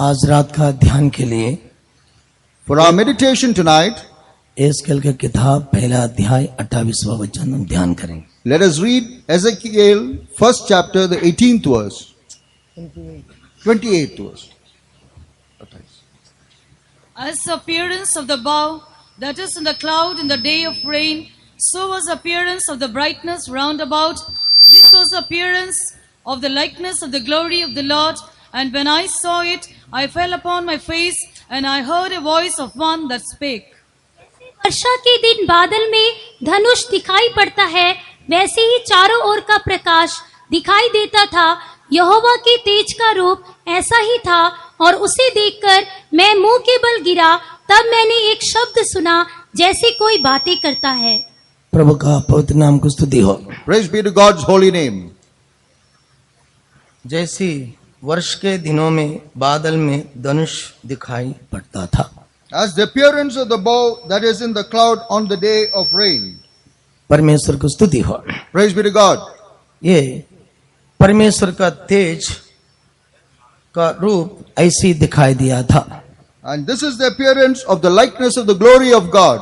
आज रात का ध्यान के लिए For our meditation tonight, SQL की किताब पहला अध्याय 28वां वचन हम ध्यान करेंगे। let us read Ezekiel, first chapter, the 18th verse. 28th verse. As the appearance of the bow that is in the cloud in the day of rain, so was the appearance of the brightness round about. This was the appearance of the likeness of the glory of the Lord. And when I saw it, I fell upon my face, and I heard a voice of one that spake. वर्षा के दिन बादल में धनुष दिखाई पड़ता है, वैसे ही चारों ओर का प्रकाश दिखाई देता था। यहोवा के तेज का रूप ऐसा ही था, और उसे देखकर मैं मुंह के बल गिरा। तब मैंने एक शब्द सुना जैसे कोई बातें करता है। प्रभु का पवित्र नाम को स्तुति हो। Praise be to God's holy name. जैसी वर्ष के दिनों में बादल में धनुष दिखाई पड़ता था, As the appearance of the bow that is in the cloud on the day of rain. परमेश्वर को स्तुति हो। Praise be to God. ये परमेश्वर का तेज का रूप ऐसी दिखाई दिया था। And this is the appearance of the likeness of the glory of God.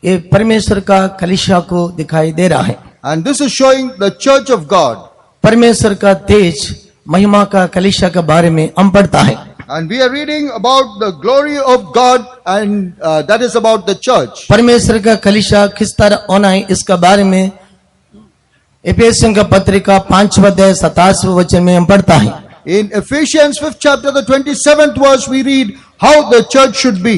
ये परमेश्वर का कलीसिया को दिखाई दे रहा है। And this is showing the church of God. परमेश्वर का तेज महिमा का कलीसिया के बारे में हम पढ़ता है। And we are reading about the glory of God, and that is about the church. परमेश्वर का कलीसिया किस तरह होना है इसका बारे में एफेसियों का पत्रिका 5वां अध्याय 27वें वचन में हम पढ़ता है। In Ephesians 5th chapter, the 27th verse, we read how the church should be.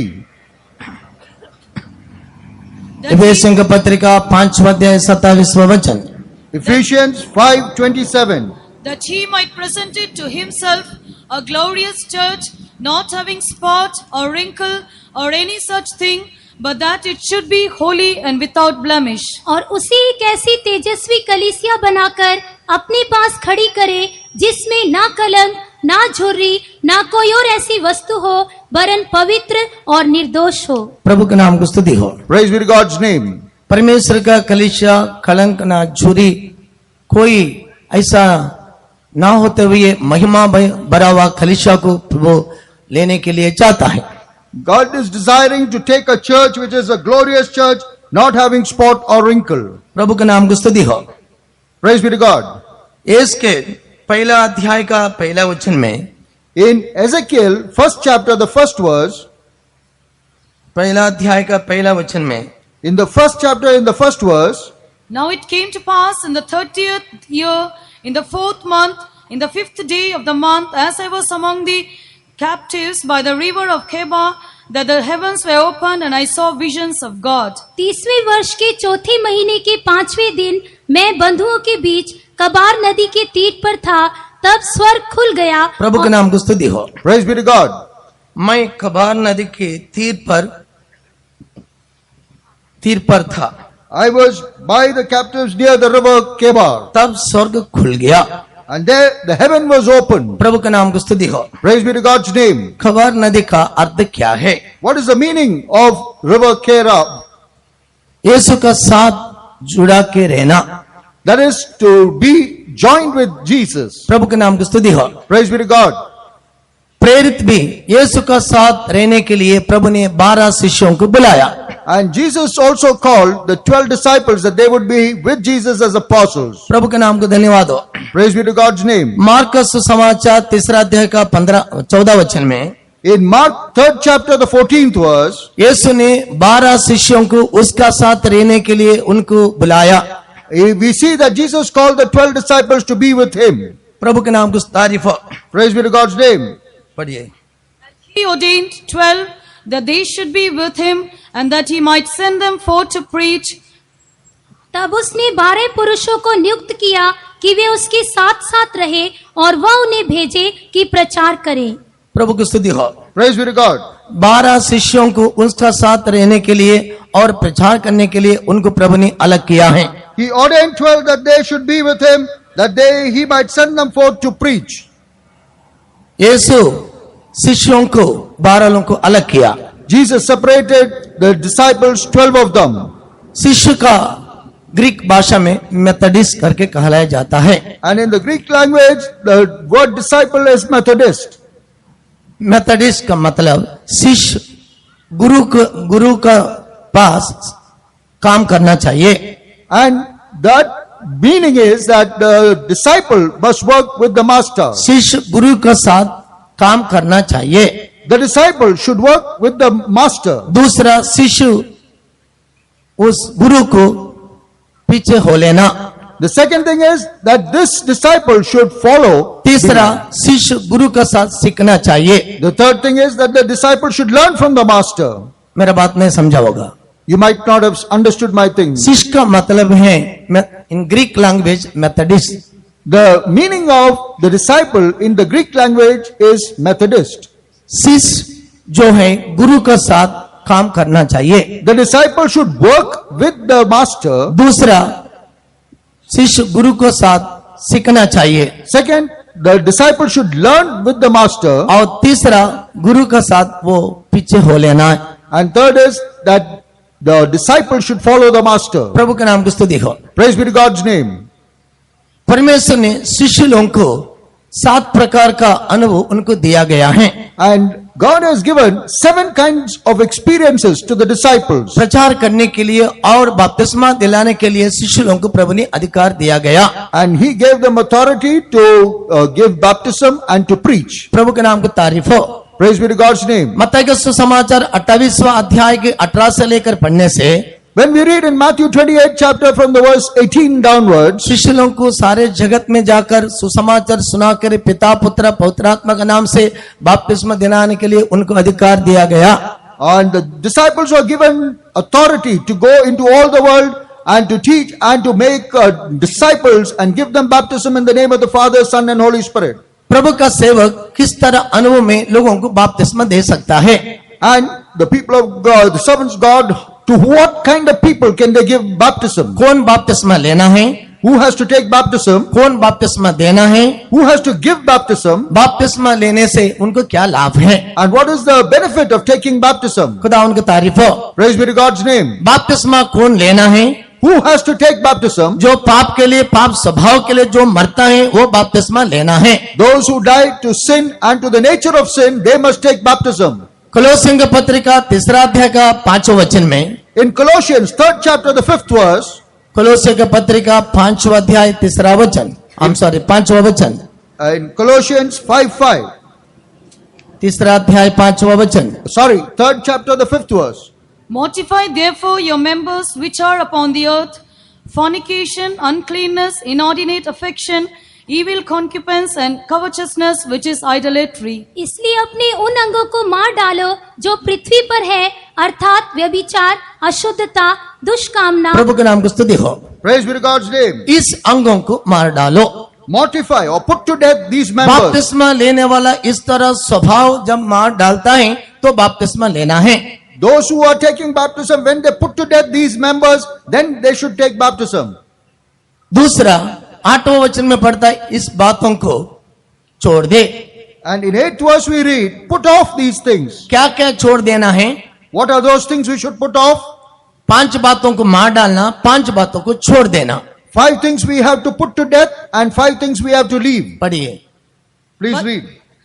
एफेसियों का पत्रिका 5वां अध्याय 27वां वचन। Ephesians 5:27. That he might present it to himself a glorious church, not having spot or wrinkle or any such thing, but that it should be holy and without blemish. और उसे एक ऐसी तेजस्वी कलीसिया बनाकर अपने पास खड़ी करे, जिसमें ना कलंक, ना झुर्री, ना कोई और ऐसी वस्तु हो, वरन पवित्र और निर्दोष हो। प्रभु के नाम को स्तुति हो। Praise be to God's name. परमेश्वर का कलीसिया कलंक ना झुर्री कोई ऐसा ना होते हुए महिमा भरा हुआ कलीसिया को प्रभु लेने के लिए चाहता है। God is desiring to take a church which is a glorious church, not having spot or wrinkle. प्रभु के नाम को स्तुति हो। Praise be to God. इसके पहला अध्याय का पहला वचन में In Ezekiel, first chapter, the first verse, पहला अध्याय का पहला वचन में in the first chapter, in the first verse, Now it came to pass in the 30th year, in the 4th month, in the 5th day of the month, as I was among the captives by the river of Chebar, that the heavens were opened and I saw visions of God. 30वें वर्ष के चौथे महीने के 5वें दिन मैं बंधुओं के बीच कबार नदी के तीर पर था, तब स्वर्ग खुल गया। प्रभु के नाम को स्तुति हो। praise be to God. मैं कबार नदी के तीर पर था। I was by the captives near the river Chebar, तब स्वर्ग खुल गया। and there the heaven was opened. प्रभु के नाम को स्तुति हो। Praise be to God's name. कबार नदी का अर्थ क्या है? What is the meaning of river Chebar? यीशु का साथ जुड़ा के रहना। That is to be joined with Jesus. प्रभु के नाम को स्तुति हो। Praise be to God. प्रेरित भी यीशु का साथ रहने के लिए प्रभु ने 12 शिष्यों को बुलाया। And Jesus also called the 12 disciples that they would be with Jesus as apostles. प्रभु के नाम को धन्यवाद हो। Praise be to God's name. Marcus सुसमाचार 3 अध्याय का 14 वचन में In Mark 3rd chapter, the 14th verse, यीशु ने 12 शिष्यों को उसका साथ रहने के लिए उनको बुलाया। we see that Jesus called the 12 disciples to be with him. प्रभु के नाम को तारीफ हो। Praise be to God's name. पढ़िए। He ordained 12 that they should be with him and that he might send them forth to preach. तब उसने 12 पुरुषों को नियुक्त किया कि वे उसके साथ साथ रहे, और वह उन्हें भेजे कि प्रचार करें। प्रभु की स्तुति हो। Praise be to God. 12 शिष्यों को उसका साथ रहने के लिए और प्रचार करने के लिए उनको प्रभु ने अलग किया है। He ordained 12 that they should be with him, that he might send them forth to preach. यीशु शिष्यों को 12 को अलग किया। Jesus separated the disciples, 12 of them. शिष्य का ग्रीक भाषा में मेथोडिस्ट करके कहलाया जाता है। And in the Greek language, the word disciple is Methodist. Methodist का मतलब शिष्य गुरु का पास काम करना चाहिए। And that meaning is that the disciple must work with the master. शिष्य गुरु के साथ काम करना चाहिए। The disciple should work with the master. दूसरा, शिष्य उस गुरु को पीछे हो लेना। The second thing is that this disciple should follow. तीसरा, शिष्य गुरु के साथ सीखना चाहिए। The third thing is that the disciple should learn from the master. मेरा बात नहीं समझा होगा। You might not have understood my thing. शिष्य का मतलब है in Greek language Methodist. The meaning of the disciple in the Greek language is Methodist. शिष्य जो है गुरु के साथ काम करना चाहिए। The disciple should work with the master. दूसरा, शिष्य गुरु के साथ सीखना चाहिए। Second, the disciple should learn with the master. और तीसरा, गुरु के साथ वो पीछे हो लेना है। And third is that the disciple should follow the master. प्रभु के नाम की स्तुति हो। Praise be to God's name. परमेश्वर ने शिष्य लोगों को 7 प्रकार का अनुभव उनको दिया गया है। And God has given 7 kinds of experiences to the disciples. प्रचार करने के लिए और बपतिस्मा दिलाने के लिए शिष्य लोगों को प्रभु ने अधिकार दिया गया। And He gave them authority to give baptism and to preach. प्रभु के नाम की तारीफ हो। Praise be to God's name. मत्ती का सुसमाचार 28वां अध्याय के 18 से लेकर पढ़ने से When we read in Matthew 28 chapter from the verse 18 downwards, शिष्य लोगों को सारे जगत में जाकर सुसमाचार सुनाकर पिता पुत्र पवित्रात्मा के नाम से बपतिस्मा दिलाने के लिए उनको अधिकार दिया गया। and the disciples were given authority to go into all the world and to teach and to make disciples and give them baptism in the name of the Father, Son and Holy Spirit. प्रभु का सेवक किस तरह अनुभव में लोगों को बपतिस्मा दे सकता है? And the people of God, the servants of God, to what kind of people can they give baptism? कौन बपतिस्मा लेना है? Who has to take baptism? कौन बपतिस्मा देना है? Who has to give baptism? बपतिस्मा लेने से उनको क्या लाभ है? And what is the benefit of taking baptism? खुदा उनकी तारीफ हो। Praise be to God's name. बपतिस्मा कौन लेना है? Who has to take baptism? जो पाप के लिए, पाप स्वभाव के लिए जो मरता है वो बपतिस्मा लेना है। Those who died to sin and to the nature of sin, they must take baptism. कोलोसियों की पत्रिका 3 अध्याय का 5वां वचन में, In Colossians 3rd chapter, the 5th verse, कोलोसियों की पत्रिका 5वां अध्याय 3 वचन, 5वां वचन, in Colossians 5:5, 3 अध्याय 5वां वचन, 3rd chapter, the 5th verse. Mortify therefore your members which are upon the earth, fornication, uncleanness, inordinate affection, evil concubines and covetousness, which is idolatry. इसलिए अपने उन अंगों को मार डालो जो पृथ्वी पर है, अर्थात व्यभिचार, अशुद्धता, दुष्कामना। प्रभु के नाम की स्तुति हो। Praise be to God's name. इस अंगों को मार डालो। Mortify or put to death these members. बपतिस्मा लेने वाला इस तरह स्वभाव जब मार डालता है तो बपतिस्मा लेना है। Those who are taking baptism, when they put to death these members, then they should take baptism. दूसरा, 8वां वचन में पढ़ता है, इस बातों को छोड़ दे। And in 8th verse we read, put off these things. क्या क्या छोड़ देना है? What are those things we should put off? 5 बातों को मार डालना, 5 बातों को छोड़ देना। 5 things we have to put to death and 5 things we have to leave. पढ़िए। Please read.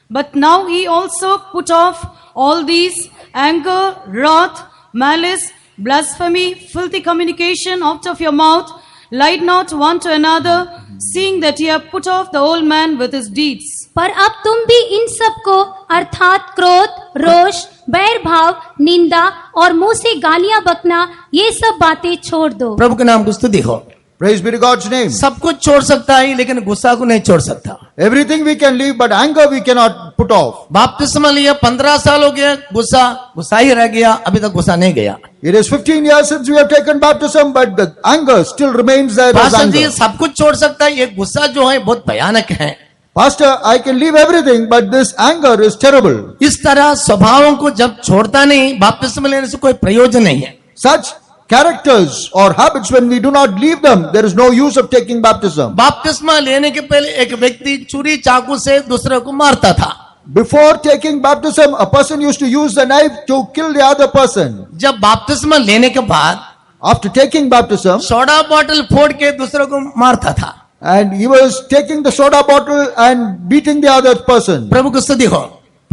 But now ye also put off all these: anger, wrath, malice, blasphemy, filthy communication out of your mouth. Lie not one to another, seeing that ye have put off the old man with his deeds. पर अब तुम भी इन सब को अर्थात क्रोध, रोष, बैर भाव, निंदा और मुंह से गालियां बकना, ये सब बातें छोड़ दो। प्रभु के नाम की स्तुति हो। Praise be to God's name. सब कुछ छोड़ सकता है लेकिन गुस्सा को नहीं छोड़ सकता। Everything we can leave, but anger we cannot put off. बपतिस्मा लिया 15 साल हो गया, गुस्सा ही रह गया, अभी तक गुस्सा नहीं गया। It is 15 years since we have taken baptism, but the anger still remains there as pastor जी anger. सब कुछ छोड़ सकता है, ये गुस्सा जो है बहुत भयानक है। Pastor, I can leave everything, but this anger is terrible. इस तरह स्वभावों को जब छोड़ता नहीं, बपतिस्मा लेने से कोई प्रयोजन नहीं है। Such characters or habits, when we do not leave them, there is no use of taking baptism. बपतिस्मा लेने के पहले एक व्यक्ति छुरी चाकू से दूसरे को मारता था। Before taking baptism, a person used to use the knife to kill the other person. जब बपतिस्मा लेने के बाद After taking baptism, soda bottle फोड़ के दूसरे को मारता था। and he was taking the soda bottle and beating the other person. प्रभु की स्तुति हो।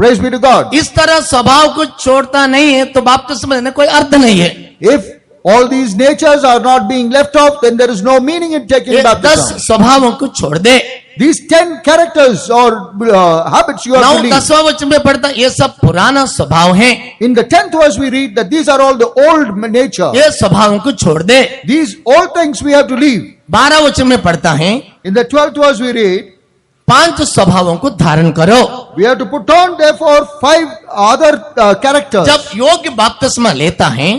Praise be to God. इस तरह स्वभाव को छोड़ता नहीं है तो बपतिस्मा लेने कोई अर्थ नहीं है। If all these natures are not being left off, then there is no meaning in taking ये 10 baptism. स्वभावों को छोड़ दे। These 10 characters or habits you have to 9 leave. 10वां वचन में पढ़ता ये सब पुराना स्वभाव है, In the 10th verse we read that these are all the old nature. ये स्वभावों को छोड़ दे। These old things we have to leave. 12 वचन में पढ़ता है In the 12th verse we read, 5 स्वभावों को धारण करो। we have to put on therefore 5 other characters. जब योग्य बपतिस्मा लेता है,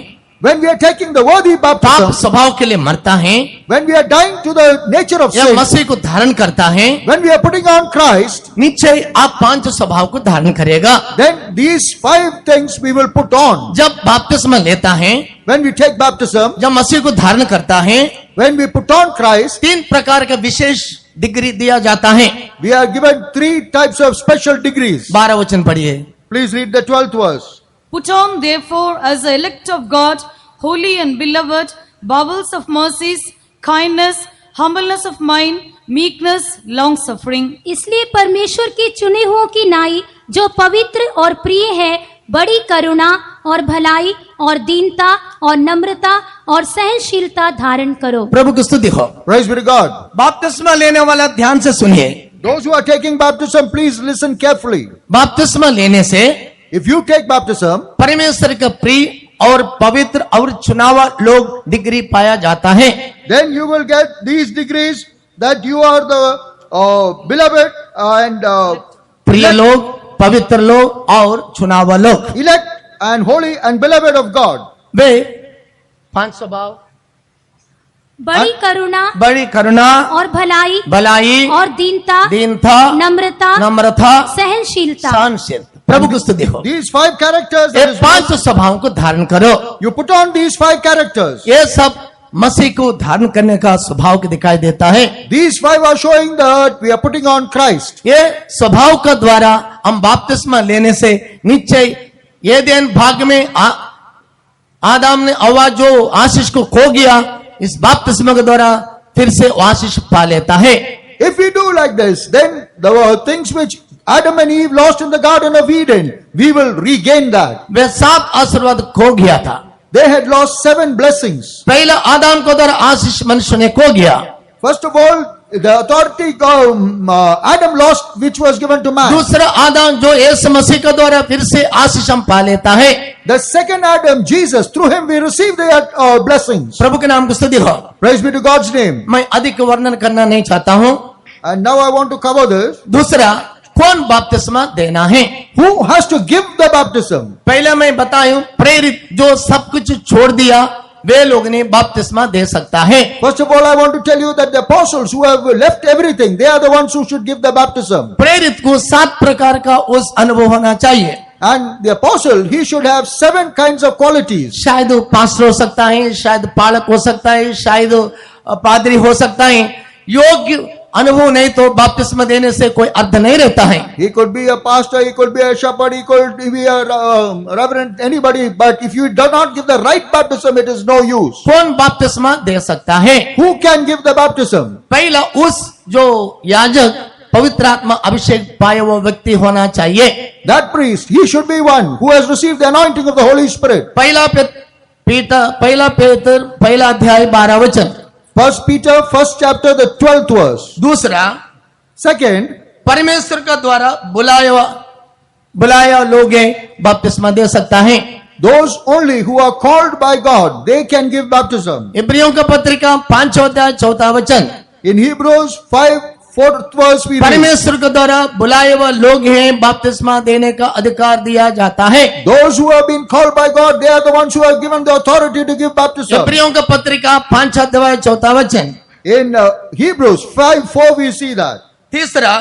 When we are taking the worthy पाप baptism, स्वभाव के लिए मरता है when we are dying to the nature of या sin, मसीह को धारण करता है, when we are putting on Christ, निश्चय आप 5 स्वभाव को धारण करेगा। then these 5 things we will put on. जब बपतिस्मा लेता है, When we take baptism, जब मसीह को धारण करता है, when we put on Christ, 3 प्रकार का विशेष डिग्री दिया जाता है। we are given 3 types of special degrees. 12 वचन पढ़िए। Please read the 12th verse. Put on therefore as the elect of God, holy and beloved, bowels of mercies, kindness, humbleness of mind, meekness, long suffering. इसलिए परमेश्वर के चुने हुओं की नाई जो पवित्र और प्रिय है, बड़ी करुणा और भलाई और दीनता और नम्रता और सहनशीलता धारण करो। प्रभु की स्तुति हो। Praise be to God. बपतिस्मा लेने वाला ध्यान से सुनिए। Those who are taking baptism, please listen carefully. बपतिस्मा लेने से If you take baptism, परमेश्वर का प्रिय और पवित्र और चुनावा लोग डिग्री पाया जाता है। then you will get these degrees that you are the beloved and प्रिय लोग, पवित्र लोग और चुनावा लोग। elect and holy and beloved of God. वे 5 स्वभाव, बड़ी करुणा बड़ी करुणा और भलाई भलाई और दीनता दीनता नम्रता नम्रता सहनशीलता। सहनशीलता। प्रभु की स्तुति हो। These 5 characters, ये that is 5 स्वभावों को धारण करो। you put on these 5 characters. ये सब मसीह को धारण करने का स्वभाव के दिखाई देता है। These 5 are showing that we are putting on Christ. ये स्वभाव का द्वारा हम बपतिस्मा लेने से निश्चय ये दिन भाग में आदम ने हव्वा जो आशीष को खो गया, इस बपतिस्मा के द्वारा फिर से वो आशीष पा लेता है। If we do like this, then the things which Adam and Eve lost in the Garden of Eden, we will regain that. वे 7 आशीर्वाद खो गया था। They had lost 7 blessings. पहला आदम को द्वारा आशीष मनुष्य ने खो गया। First of all, the authority Adam lost, which was given to man. दूसरा आदम जो यीशु मसीह के द्वारा फिर से आशीष हम पा लेता है। The second Adam, Jesus, through him we receive the blessings. प्रभु के नाम की स्तुति हो। Praise be to God's name. मैं अधिक वर्णन करना नहीं चाहता हूँ। And now I want to cover this. दूसरा, कौन बपतिस्मा देना है? Who has to give the baptism? पहले मैं बताऊं, प्रेरित जो सब कुछ छोड़ दिया वे लोग ने बपतिस्मा दे सकता है। First of all, I want to tell you that the apostles who have left everything, they are the ones who should give the baptism. प्रेरित को 7 प्रकार का उस अनुभव होना चाहिए। And the apostle, he should have 7 kinds of qualities. शायद वो पास्टर हो सकता है, शायद पालक हो सकता है, शायद पादरी हो सकता है। योग्य अनुभव नहीं तो बपतिस्मा देने से कोई अर्थ नहीं रहता है। He could be a pastor, he could be a shepherd, he could be a reverend, anybody. But if you do not give the right baptism, it is no use. कौन बपतिस्मा दे सकता है? Who can give the baptism? पहला उस जो याजक पवित्र आत्मा अभिषेक पाए वो व्यक्ति होना चाहिए। That priest, he should be one who has received the anointing of the Holy Spirit. पहला पेतर पहला अध्याय 12 वचन। 1 Peter, 1st chapter, the 12th verse. दूसरा, Second, परमेश्वर का द्वारा बुलाया लोग बपतिस्मा दे सकता है। those only who are called by God, they can give baptism. इब्रियों का पत्रिका 5 अध्याय 4 वचन। In Hebrews 5, 4th verse we read, परमेश्वर के द्वारा बुलाए हुए लोग हैं, बपतिस्मा देने का अधिकार दिया जाता है। those who have been called by God, they are the ones who are given the authority to give baptism. इब्रियों का पत्रिका 5 अध्याय 4 वचन। In Hebrews 5, 4 we see that. तीसरा,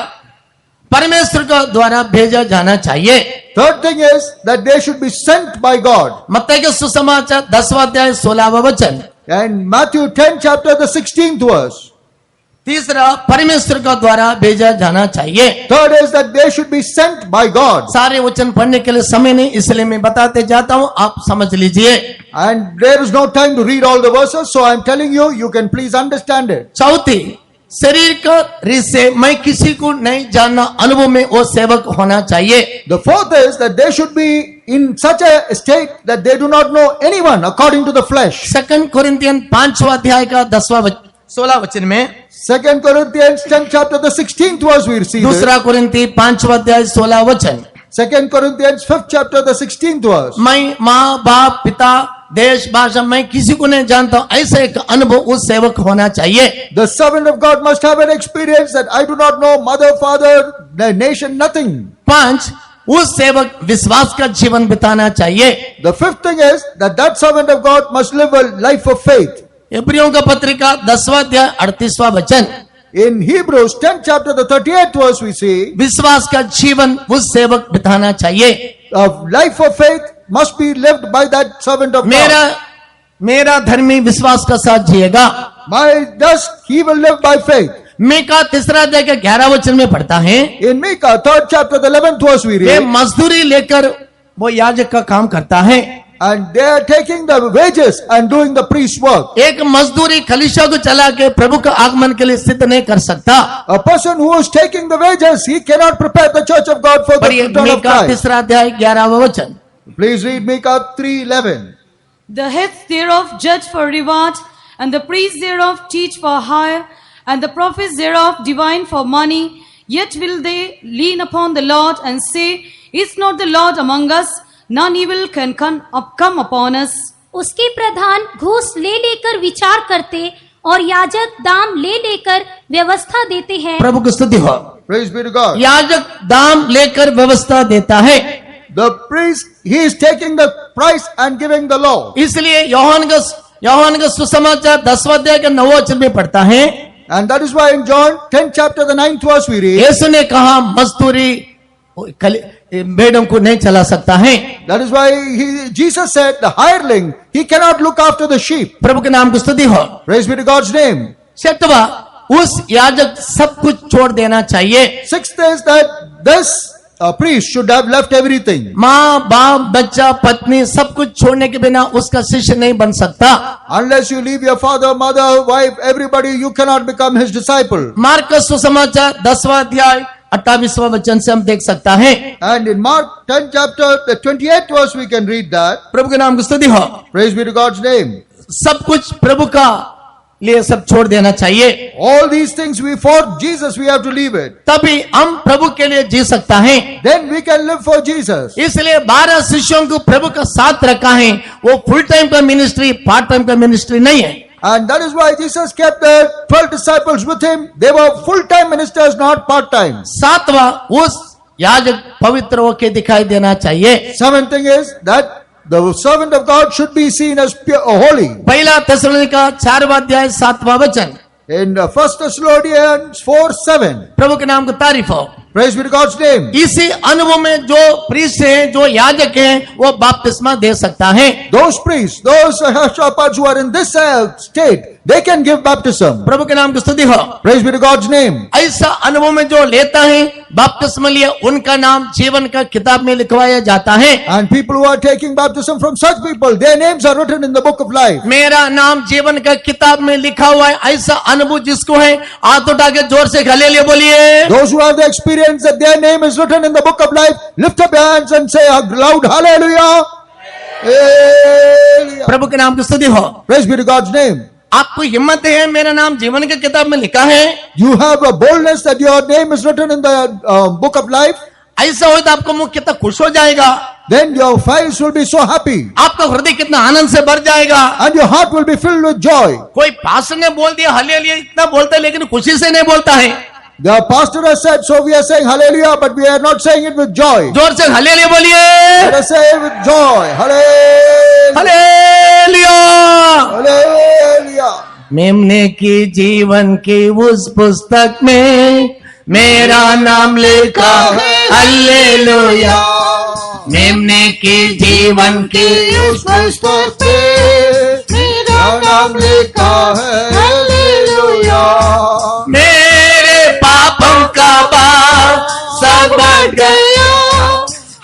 परमेश्वर का द्वारा भेजा जाना चाहिए। Third thing is that they should be sent by God. मत्ती के सुसमाचार 10वां अध्याय 16वां वचन। And Matthew 10 chapter, the 16th verse. तीसरा, परमेश्वर का द्वारा भेजा जाना चाहिए। Third is that they should be sent by God. सारे वचन पढ़ने के लिए समय नहीं, इसलिए मैं बताते जाता हूं, आप समझ लीजिए। And there is no time to read all the verses, so I am telling you, you can please understand it. चौथी, शरीर का रीत से मैं किसी को नहीं जानना अनुभव में वो सेवक होना चाहिए। The fourth is that they should be in such a state that they do not know anyone according to the flesh. 2 Corinthian 5वां अध्याय का 16 वचन में 2 Corinthians 10 chapter the 16th verse we see this. दूसरा कोरिन्थी 5वां अध्याय 16 वचन 2 Corinthians 5th chapter the 16th verse. मैं माँ बाप पिता देश भाषा मैं किसी को नहीं जानता हूं, ऐसा एक अनुभव उस सेवक होना चाहिए। The servant of God must have an experience that I do not know mother, father, the nation, nothing. 5 उस सेवक विश्वास का जीवन बिताना चाहिए। The fifth thing is that that servant of God must live a life of faith. इब्रियों का पत्रिका 10वां अध्याय 38वां वचन In Hebrews 10th chapter the 38th verse we see, विश्वास का जीवन उस सेवक बिताना चाहिए। a life of faith must be lived by that servant of God. मेरा धर्मी विश्वास का साथ जिएगा। By thus he will live by faith. Mika 3 अध्याय के 11 वचन में पढ़ता है, In Micah 3rd chapter the 11th verse we way read, मजदूरी लेकर वो याजक का काम करता है। and they are taking the wages and doing the priest's work. एक मजदूरी कलीसिया को चला के प्रभु का आगमन के लिए सिद्ध नहीं कर सकता। A person who is taking the wages, he cannot prepare the church of God for the पर ये return of मीका Christ. 3 अध्याय 11वां वचन Please read Micah 3:11. The heads thereof judge for reward, and the priests thereof teach for hire, and the prophets thereof divine for money. Yet will they lean upon the Lord and say, Is not the Lord among us? None evil can come upon us. उसके प्रधान घूस ले लेकर विचार करते और याजक दाम ले लेकर व्यवस्था देते हैं। प्रभु की स्तुति हो। Praise be to God. याजक दाम लेकर व्यवस्था देता है, The priest, he is taking the price and giving the law. इसलिए यूहन्ना का सुसमाचार 10वां अध्याय के 9वें वचन में पढ़ता है, And that is why in John 10th chapter the 9th verse we read, यीशु ने कहा मजदूरी भेड़ों को नहीं चला सकता है। that is why Jesus said, the hireling, he cannot look after the sheep. प्रभु के नाम की स्तुति हो। Praise be to God's name. 6वां उस याजक सब कुछ छोड़ देना चाहिए। 6th is that this priest should have left everything. माँ बाप बच्चा पत्नी सब कुछ छोड़ने के बिना उसका शिष्य नहीं बन सकता। Unless you leave your father, mother, wife, everybody, you cannot become his disciple. Mark का सुसमाचार 10वां अध्याय 28वां वचन से हम देख सकता है। And in Mark 10th chapter, the 28th verse, we can read that. प्रभु के नाम की स्तुति हो। Praise be to God's name. सब कुछ प्रभु का लिए सब छोड़ देना चाहिए, All these things we for Jesus, we have to leave it. तभी हम प्रभु के लिए जी सकता है। Then we can live for Jesus. इसलिए 12 शिष्यों को प्रभु का साथ रखा है। वो फुल टाइम का मिनिस्ट्री, पार्ट टाइम का मिनिस्ट्री नहीं है। And that is why Jesus kept the 12 disciples with him. They were full-time ministers, not part-time. 7वां उस याजक पवित्र होके दिखाई देना चाहिए। 7th thing is that the servant of God should be seen as pure, holy. पहला थिस्सलुनीका 4वां अध्याय 7वां वचन In 1 Thessalonians 4:7. प्रभु के नाम को तारीफ हो। Praise be to God's name. इसी अनुभव में जो प्रीस्ट हैं, जो याजक हैं, वो बपतिस्मा दे सकता है। Those priests, those shepherds who are in this state, they can give baptism. प्रभु के नाम की स्तुति हो। Praise be to God's name. ऐसा अनुभव में जो लेता है बपतिस्मा लिए, उनका नाम जीवन का किताब में लिखवाया जाता है। And people who are taking baptism from such people, their names are written in the book of life. मेरा नाम जीवन का किताब में लिखा हुआ है। ऐसा अनुभव जिसको है, हाथ उठा के जोर से हालेलुया बोलिए। Those who have the experience that their name is written in the book of life, lift up your hands and say a loud hallelujah. Hallelujah. प्रभु के नाम की स्तुति हो। Praise be to God's name. आपको हिम्मत है, मेरा नाम जीवन की किताब में लिखा है। You have a boldness that your name is written in the book of life. ऐसा हो तो आपका मुख कितना खुश हो जाएगा, Then your face will be so happy आपका हृदय कितना आनंद से भर जाएगा। and your heart will be filled with joy. कोई पास्टर ने बोल दिया हालेलुया, इतना बोलता है लेकिन खुशी से नहीं बोलता है। The pastor has said, so we are saying hallelujah, but we are not saying it with joy. जोर से हालेलुया बोलिए। Let us say it with joy. Hallelujah. Hallelujah. Hallelujah. मेमने की जीवन की उस पुस्तक में मेरा नाम लिखा है, हालेलुया। मेमने की जीवन की उस पुस्तक पे मेरा नाम लिखा है, हालेलुया। मेरे पापों का भार सब बढ़ गया,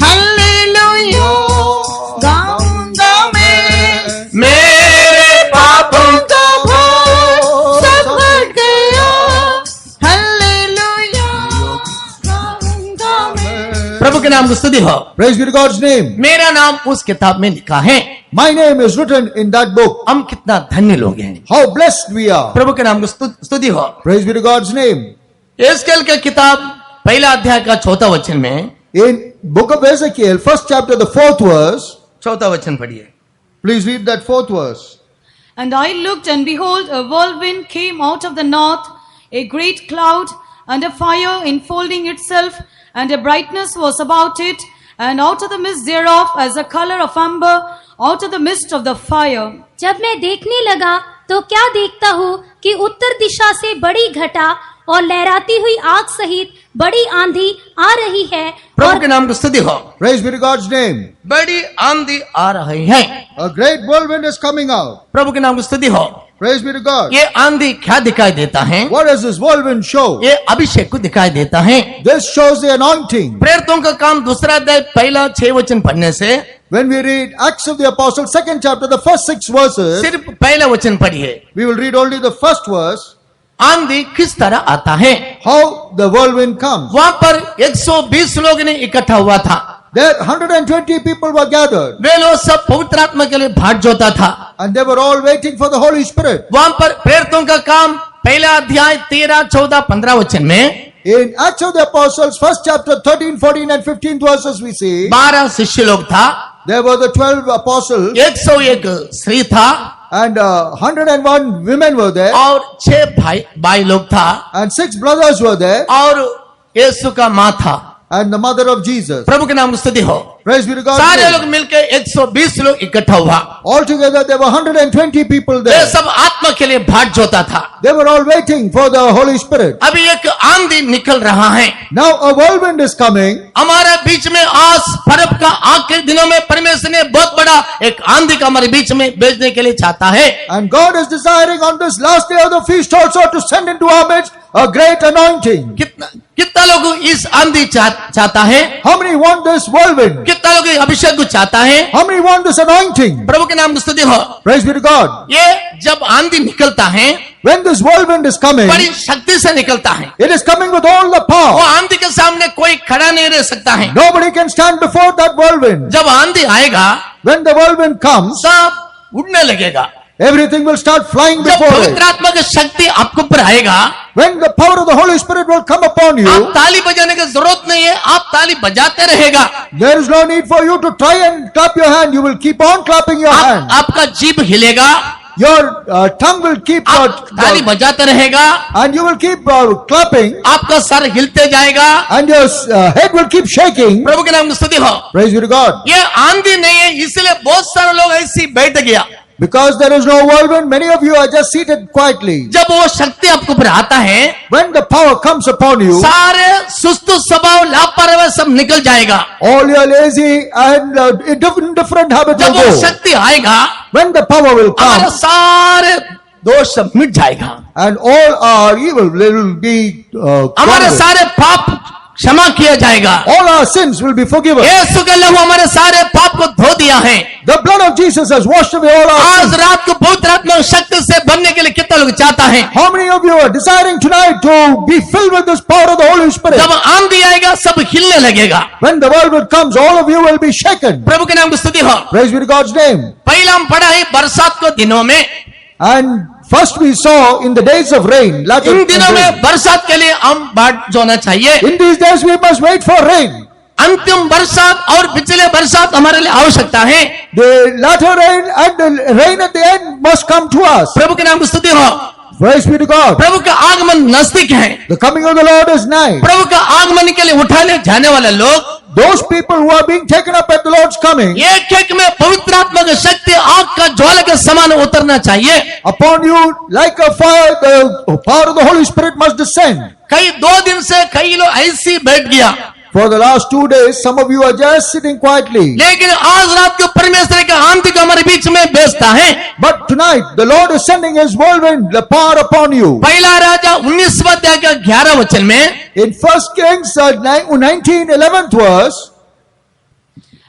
हालेलुया। गाऊंगा मैं मेरे पापों का भार सब बढ़ गया, नाम की स्तुति हो। Praise be to God's name. मेरा नाम उस किताब में लिखा है। My name is written in that book. हम कितना धन्य लोग हैं। How blessed we are. प्रभु के नाम की स्तुति हो। Praise be to God's name. SQL के किताब पहला अध्याय का 4वां वचन में, In book of Ezekiel, 1st chapter, the 4th verse. 4वां वचन पढ़िए। Please read that 4th verse. And I looked, and behold, a whirlwind came out of the north, a great cloud, and a fire enfolding itself, and a brightness was about it, and out of the midst thereof, as the color of amber, out of the midst of the fire. जब मैं देखने लगा तो क्या देखता हूँ कि उत्तर दिशा से बड़ी घटा और लहराती हुई आग सहित बड़ी आंधी आ रही है प्रभु और के नाम की स्तुति हो। Praise be to God's name. बड़ी आंधी आ रही है। A great whirlwind is coming out. प्रभु के नाम की स्तुति हो। Praise be to God. ये आंधी क्या दिखाई देता है? What does this whirlwind show? ये अभिषेक को दिखाई देता है। This shows the anointing. प्रेरितों का काम 2 अध्याय पहला 6 वचन पढ़ने से, When we read Acts of the Apostles, 2nd chapter, the first 6 verses, सिर्फ पहला वचन पढ़िए। we will read only the first verse, आंधी किस तरह आता है। how the whirlwind comes. वहां पर 120 लोग ने इकट्ठा हुआ था। There 120 people were gathered, वे लोग सब पवित्र आत्मा के लिए भाट जोता था। and they were all waiting for the Holy Spirit. वहां पर प्रेरितों का काम पहला अध्याय 13, 14, 15 वचन में In Acts of the Apostles, 1st chapter, 13, 14 and 15th verses, we see 12 शिष्य लोग था, there were the 12 apostles, 101 स्त्री था, and 101 women were there, और 6 भाई लोग था, and 6 brothers were there, और यीशु का माँ था। and the mother of Jesus. प्रभु के नाम की स्तुति हो। Praise be to God. सारे लोग मिलके 120 लोग इकट्ठा हुआ। Altogether, there were 120 people way there. सब आत्मा के लिए भाट जोता था। They were all waiting for the Holy Spirit. अभी एक आंधी निकल रहा है। Now a whirlwind is coming. हमारे बीच में आज पर्व का आखिरी दिनों में परमेश्वर ने बहुत बड़ा एक आंधी का हमारे बीच में भेजने के लिए चाहता है। And God is desiring on this last day of the feast also to send into our midst a great anointing. कितना लोग इस आंधी चाहता है? How many want this whirlwind? कितना लोग अभिषेक को चाहता है? How many want this anointing? प्रभु के नाम की स्तुति हो। Praise be to God. ये जब आंधी निकलता है, When this whirlwind is coming, बड़ी शक्ति से निकलता है। it is coming with all the वो power. आंधी के सामने कोई खड़ा नहीं रह सकता है। Nobody can stand before that whirlwind. जब आंधी आएगा, When the whirlwind comes, सब उड़ने लगेगा। everything will start flying जब before it. पवित्र आत्मा की शक्ति आपके ऊपर आएगा, When the power of the Holy Spirit will come upon आप you, ताली बजाने की जरूरत नहीं है, आप ताली बजाते रहेगा। there is no need for you to try and clap your hand. You will keep on clapping your hand. आपका जीभ हिलेगा, Your tongue will keep आप ताली बजाते रहेगा, and you will keep clapping, आपका सर हिलते जाएगा। and your head will keep shaking. प्रभु के नाम की स्तुति हो। Praise be to God. ये आंधी नहीं है, इसलिए बहुत सारे लोग ऐसे ही बैठ गया। Because there is no whirlwind, many of you are just seated quietly. जब वो शक्ति आपके ऊपर आता है, When the power comes upon you, सारे सुस्त स्वभाव लापरवाह सब निकल जाएगा। all your lazy and indifferent habits जब will वो go. शक्ति आएगा, When the power will हमारे come, सारे दोष सब मिट जाएगा। and all our evil will be हमारे gone. सारे पाप क्षमा किया जाएगा। All our sins will be forgiven. यीशु के लहू हमारे सारे पाप को धो दिया है। The blood of Jesus has washed away all our आज sins. रात को पवित्र आत्मा शक्ति से बनने के लिए कितना लोग चाहता है? How many of you are desiring tonight to be filled with this power of the Holy Spirit? जब आंधी आएगा सब हिलने लगेगा। When the whirlwind comes, all of you will be shaken. प्रभु के नाम की स्तुति हो। Praise be to God's name. पहला हम पढ़ा है बरसात के दिनों में। And first we saw in the days of rain. latter in and दिनों rain. में बरसात के लिए हम बाट जोना चाहिए। In these days we must wait for rain. अंतिम बरसात और पिछले बरसात हमारे लिए आवश्यकता है। The latter rain and the rain at the end must come to us. प्रभु के नाम की स्तुति हो। Praise be to God. प्रभु का आगमन नजदीक है। The coming of the Lord is nigh. प्रभु का आगमन के लिए उठाने जाने वाले लोग, Those people who are being taken up at the Lord's coming, एक एक में पवित्र आत्मा की शक्ति आग का ज्वाला के समान उतरना चाहिए। upon you like a fire, the power of the Holy Spirit must descend. कई 2 दिन से कई लोग ऐसे ही बैठ गया, For the last 2 days, some of you are just sitting quietly. लेकिन आज रात को परमेश्वर का आंधी को हमारे बीच में भेजता है। But tonight, the Lord is sending His whirlwind, the power upon you. पहला राजा 19वां अध्याय का 11 वचन में, In 1 Kings 19, 11th verse,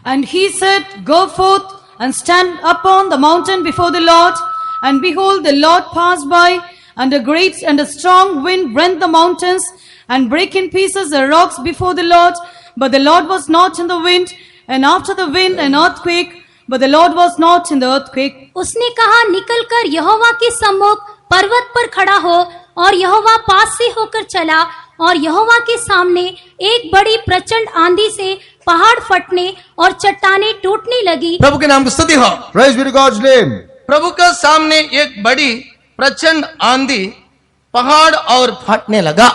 And he said, Go forth and stand upon the mountain before the Lord. And behold, the Lord passed by, and a great and a strong wind rent the mountains, and brake in pieces the rocks before the Lord. but the Lord was not in the wind, and after the wind an earthquake, but the Lord was not in the earthquake. उसने कहा, निकलकर यहोवा के सम्मुख पर्वत पर खड़ा हो, और यहोवा पास से होकर चला, और यहोवा के सामने एक बड़ी प्रचंड आंधी से पहाड़ फटने और चट्टानें टूटने लगी। प्रभु के नाम की स्तुति हो। Praise be to God's name. प्रभु के सामने एक बड़ी प्रचंड आंधी पहाड़ और फटने लगा।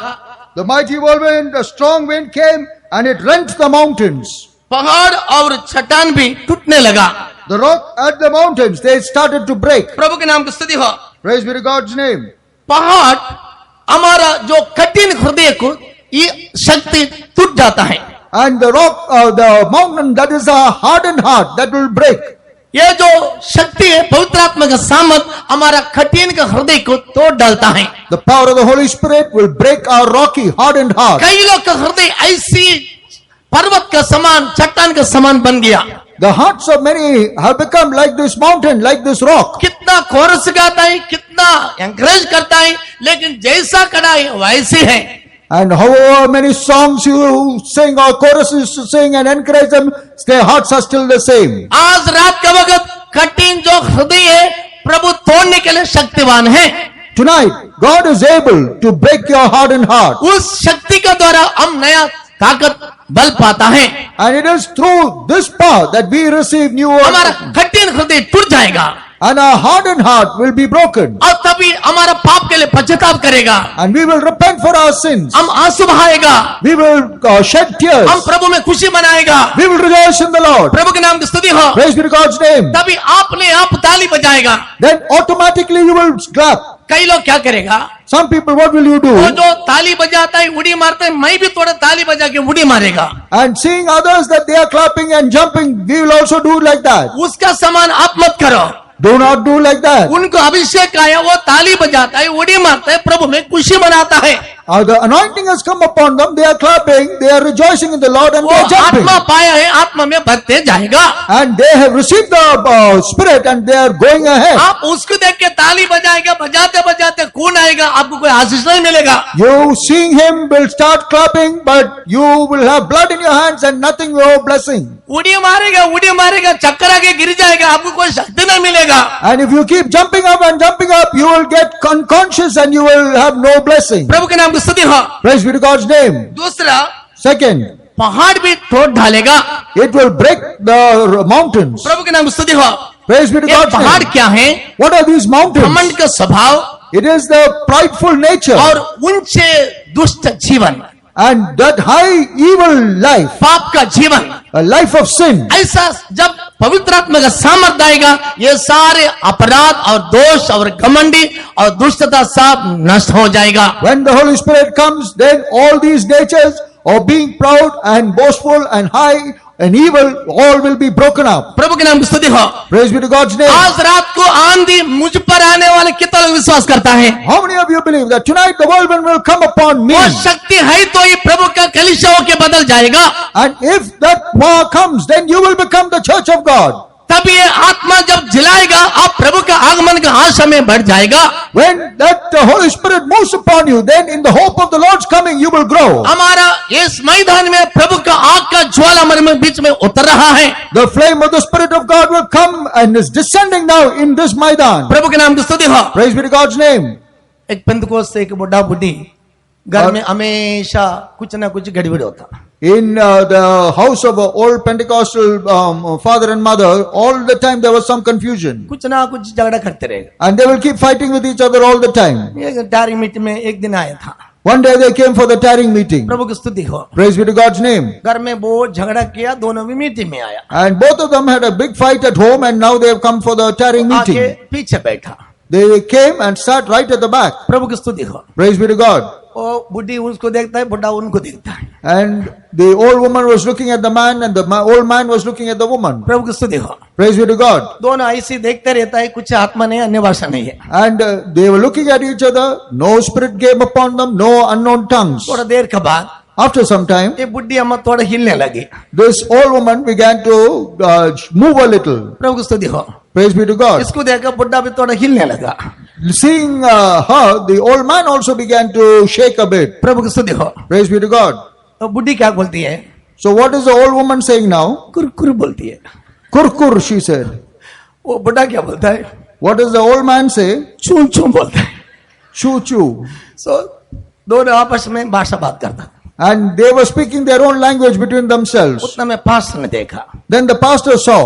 The mighty whirlwind, the strong wind came and it rent the mountains. पहाड़ और चट्टान भी टूटने लगा। The rock at the mountains, they started to break. प्रभु के नाम की स्तुति हो। Praise be to God's name. पहाड़ हमारा जो कठिन हृदय को ये शक्ति टूट जाता है। And the rock, the mountain that is a hardened heart, that will break. ये जो शक्ति है पवित्र आत्मा का सामर्थ हमारा कठिन का हृदय को तोड़ डालता है। The power of the Holy Spirit will break our rocky, hardened heart. कई लोग का हृदय ऐसी पर्वत का समान चट्टान का समान बन गया। The hearts of many have become like this mountain, like this rock. कितना कोरस गाता है, कितना एंकरेज करता है, लेकिन जैसा कड़ा है वैसे है। And however many songs you sing or choruses to sing and encourage them, their hearts are still the same. आज रात का वक्त कठिन जो हृदय है प्रभु तोड़ने के लिए शक्तिवान है। Tonight, God is able to break your hardened heart. उस शक्ति के द्वारा हम नया ताकत बल पाता है। And it is through this power that we receive new हमारा कठिन हृदय टूट जाएगा and our hardened heart will be broken. और तभी हमारा पाप के लिए पश्चाताप करेगा। And we will repent for our sins. हम आंसू बहाएगा, We will shed tears. हम प्रभु में खुशी मनाएगा। We will rejoice in the Lord. प्रभु के नाम की स्तुति हो। Praise be to God's name. तभी आपने आप ताली बजाएगा। Then automatically you will clap. कई लोग क्या करेगा, Some people, what will you do? वो जो ताली बजाता है उड़ी मारता है, मैं भी थोड़ा ताली बजा के उड़ी मारेगा। And seeing others that they are clapping and jumping, we will also do like that. उसका समान आप मत करो। Do not do like that. उनको अभिषेक आया, वो ताली बजाता है, उड़ी मारता है, प्रभु में खुशी मनाता है। The anointing has come upon them. They are clapping. They are rejoicing in the Lord and वो they are jumping. आत्मा पाया है, आत्मा में बढ़ते जाएगा। And they have received the Spirit and they are going ahead. आप उसको देख के ताली बजाएगा, बजाते बजाते खून आएगा, आपको कोई आशीष नहीं मिलेगा। You seeing him will start clapping, but you will have blood in your hands and nothing no blessing. उड़ी मारेगा, चक्कर आके गिर जाएगा, आपको कोई शक्ति नहीं मिलेगा। And if you keep jumping up and jumping up, you will get unconscious and you will have no blessing. प्रभु के नाम की स्तुति हो। Praise be to God's name. दूसरा, Second, पहाड़ भी तोड़ डालेगा। it will break the mountains. प्रभु के नाम की स्तुति हो। Praise be to ये God's पहाड़ name. क्या है? What are these mountains? घमंड का स्वभाव It is the prideful nature और ऊंचे दुष्ट जीवन, and that high evil life, पाप का जीवन। a life of sin. ऐसा जब पवित्र आत्मा का सामर्थ्य आएगा, ये सारे अपराध और दोष और घमंडी और दुष्टता सब नष्ट हो जाएगा। When the Holy Spirit comes, then all these natures of being proud and boastful and high and evil, all will be broken up. प्रभु के नाम की स्तुति हो। Praise be to God's name. आज रात को आंधी मुझ पर आने वाले कितना लोग विश्वास करता है? How many of you believe that tonight the whirlwind will come upon me? वो शक्ति है तो ये प्रभु का कलीसिया होके बदल जाएगा। And if that power comes, then you will become the church of God. तब ये आत्मा जब जिलाएगा, आप प्रभु का आगमन का आशा में बढ़ जाएगा। When that the Holy Spirit moves upon you, then in the hope of the Lord's coming, you will grow. हमारा इस मैदान में प्रभु का आग का ज्वाला हमारे में बीच में उतर रहा है। The flame of the Spirit of God will come and is descending now in this Maidan. प्रभु के नाम की स्तुति हो। Praise be to God's name. एक पेंतकोस्त से एक बुढ़ा बुढ़ी घर में हमेशा कुछ ना कुछ गड़बड़ होता। In the house of an old Pentecostal father and mother, all the time there was some confusion. कुछ ना कुछ झगड़ा करते रहेगा। And they will keep fighting with each other all the time. एक डायरी मीटिंग में एक दिन आया था। One day they came for the tarrying meeting. प्रभु की स्तुति हो। Praise be to God's name. घर में बहुत झगड़ा किया, दोनों भी मीटिंग में आया। And both of them had a big fight at home and now they have come for the tarrying आके meeting. पीछे बैठा। They came and sat right at the back. प्रभु की स्तुति हो। Praise be to God. वो बुढ़ी उसको देखता है, बुढ़ा उनको देखता है। And the old woman was looking at the man and the old man was looking at the woman. प्रभु की स्तुति हो। Praise be to God. दोनों ऐसे देखते रहता है, कुछ आत्मा नहीं, अन्य भाषा नहीं है। And they were looking at each other. No spirit came upon them. No unknown tongues. थोड़ा देर के बाद After some time, ये बुढ़ी अम्मा थोड़ा हिलने लगी। this old woman began to move a little. प्रभु की स्तुति हो। Praise be to God. इसको देखकर बुढ़ा भी थोड़ा हिलने लगा। Seeing her, the old man also began to shake a bit. प्रभु की स्तुति हो। Praise be to God. तो बुढ़ी क्या बोलती है? So what is the old woman saying now? कुरकुर बोलती है. Kurkur, she said. वो बुढ़ा क्या बोलता है? What does the old man say? चूं चूं बोलता है. Choo choo. So दोनों आपस में भाषा बात करता. And they were speaking their own language between themselves. उतना मैं पास्टर ने देखा. Then the pastor saw.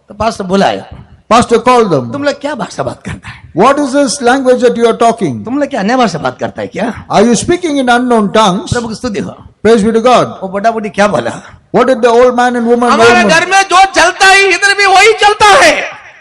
तो पास्टर बुलाया. Pastor called them. तुम लोग क्या भाषा बात करता है? What is this language that you are talking? तुम लोग क्या अन्य भाषा बात करता है क्या? Are you speaking in unknown tongues? प्रभु की स्तुति हो. Praise be to God. वो बुढ़ा बुढ़ी क्या बोला? What did the old man and woman हमारे know? घर में जो चलता है इधर भी वही चलता है.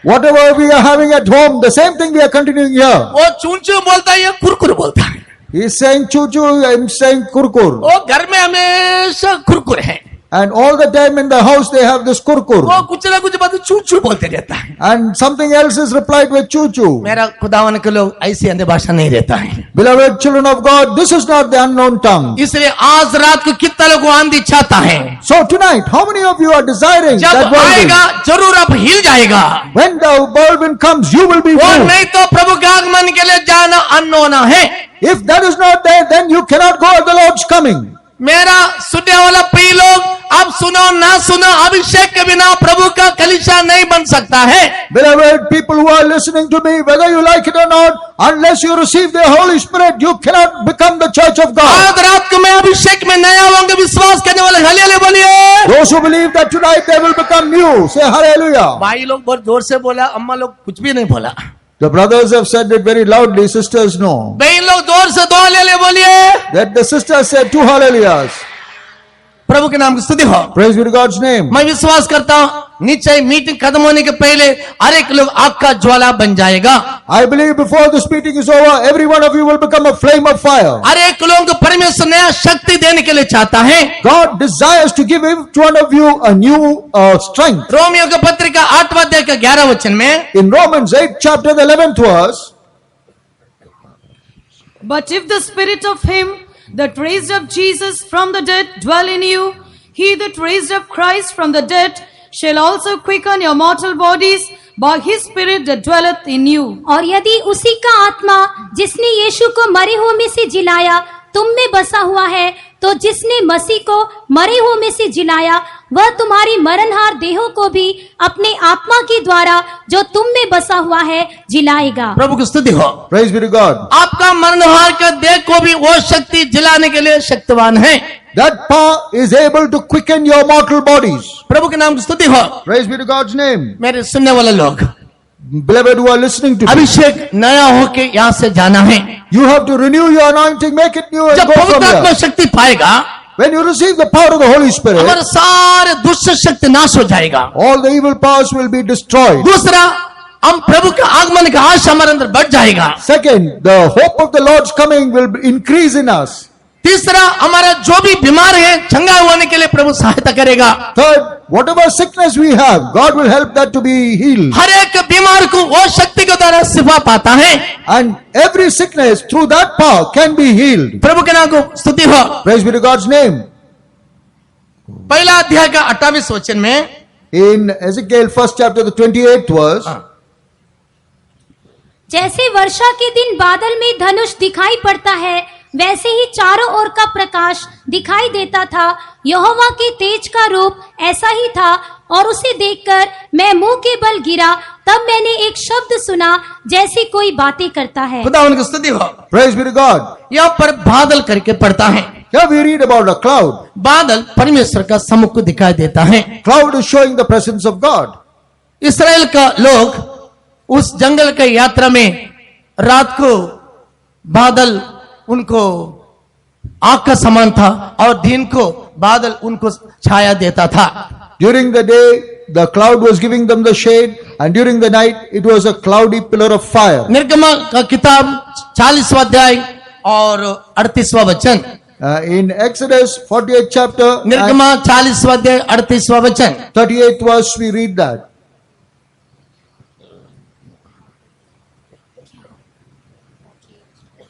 Whatever we are having at home, the same thing we are continuing here. वो चूं चूं बोलता है, ये कुरकुर बोलता है. He is saying choo choo, I am saying kurkur. वो घर में हमेशा कुरकुर है. And all the time in the house they have this kurkur. वो कुछ ना कुछ बात चू चू बोलते रहता है. And something else is replied with choo choo. मेरा खुदावन के लोग ऐसी अन्य भाषा नहीं रहता है. Beloved children of God, this is not the unknown tongue. इसलिए आज रात को कितना लोग आंधी चाहता है. So tonight, how many of you are desiring that जब आएगा whirlwind? जरूर आप हिल जाएगा. When the whirlwind comes, you will be और moved. नहीं तो प्रभु के आगमन के लिए जाना अनहोना है. If that is not there, then you cannot go at the Lord's coming. मेरा सुनने वाला प्रिय लोग, आप सुनो ना सुनो, अभिषेक के बिना प्रभु का कलीसिया नहीं बन सकता है. Beloved people who are listening to me, whether you like it or not, unless you receive the Holy Spirit, you cannot become the church of God. आज रात को मैं अभिषेक में नया होंगे विश्वास करने वाले हालेलुया बोलिए. Those who believe that tonight they will become new, say hallelujah. भाई लोग बहुत जोर से बोला, अम्मा लोग कुछ भी नहीं बोला. The brothers have said it very loudly, sisters no. बहन लोग जोर से दो हालेलुया बोलिए. That the sisters said 2 hallelujahs. प्रभु के नाम की स्तुति हो. Praise be to God's name. मैं विश्वास करता हूँ नीचे मीटिंग खत्म होने के पहले हर एक लोग आग का ज्वाला बन जाएगा. I believe before this meeting is over, every one of you will become a flame of fire. हर एक लोगों को परमेश्वर नया शक्ति देने के लिए चाहता है. God desires to give each one of you a new strength. Romeo की पत्रिका 8वां अध्याय का 11 वचन में, In Romans 8 chapter the 11th verse, But if the spirit of him that raised up Jesus from the dead dwell in you, he that raised up Christ from the dead shall also quicken your mortal bodies by his spirit that dwelleth in you. और यदि उसी का आत्मा जिसने यीशु को मरे हुए में से जिलाया तुम में बसा हुआ है, तो जिसने मसीह को मरे हुए में से जिलाया वह तुम्हारी मरणहार देहों को भी अपने आत्मा के द्वारा जो तुम में बसा हुआ है जिलाएगा. प्रभु की स्तुति हो. praise be to God. आपका मरणहार का देह को भी वो शक्ति जिलाने के लिए शक्तिवान है. That power is able to quicken your mortal bodies. प्रभु के नाम की स्तुति हो. Praise be to God's name. मेरे सुनने वाले लोग, Beloved who are listening to me, अभिषेक नया होके यहाँ से जाना है. you have to renew your anointing, make it new and जब go from पवित्र आत्मा here. शक्ति पाएगा, When you receive the power of the Holy Spirit, हमारे सारे दुष्ट शक्ति नाश हो जाएगा. all the evil powers will be destroyed. दूसरा, हम प्रभु के आगमन का आशा हमारे अंदर बढ़ जाएगा. Second, the hope of the Lord's coming will increase in us. तीसरा, हमारा जो भी बीमार है चंगा होने के लिए प्रभु सहायता करेगा. Third, whatever sickness we have, God will help that to be healed. हर एक बीमार को वो शक्ति के द्वारा शिफा पाता है. And every sickness through that power can be healed. प्रभु के नाम को स्तुति हो. Praise be to God's name. पहला अध्याय का 28 वचन में, In Ezekiel 1st chapter the 28th verse, जैसे वर्षा के दिन बादल में धनुष दिखाई पड़ता है वैसे ही चारों ओर का प्रकाश दिखाई देता था. यहोवा के तेज का रूप ऐसा ही था और उसे देखकर मैं मुंह के बल गिरा. तब मैंने एक शब्द सुना जैसे कोई बातें करता है. खुदा उनकी स्तुति हो. praise be to God. यहाँ पर बादल करके पढ़ता है. Here we read about a cloud. बादल परमेश्वर का सम्मुख को दिखाई देता है. Cloud is showing the presence of God. Israel का लोग उस जंगल के यात्रा में रात को बादल उनको आग का समान था और दिन को बादल उनको छाया देता था. During the day, the cloud was giving them the shade, and during the night, it was a cloudy pillar of fire. निर्गमा का किताब 40वां अध्याय और 38वां वचन. In Exodus 48th chapter, and निर्गमा 40वां अध्याय 38वां वचन. 38th verse, we read that.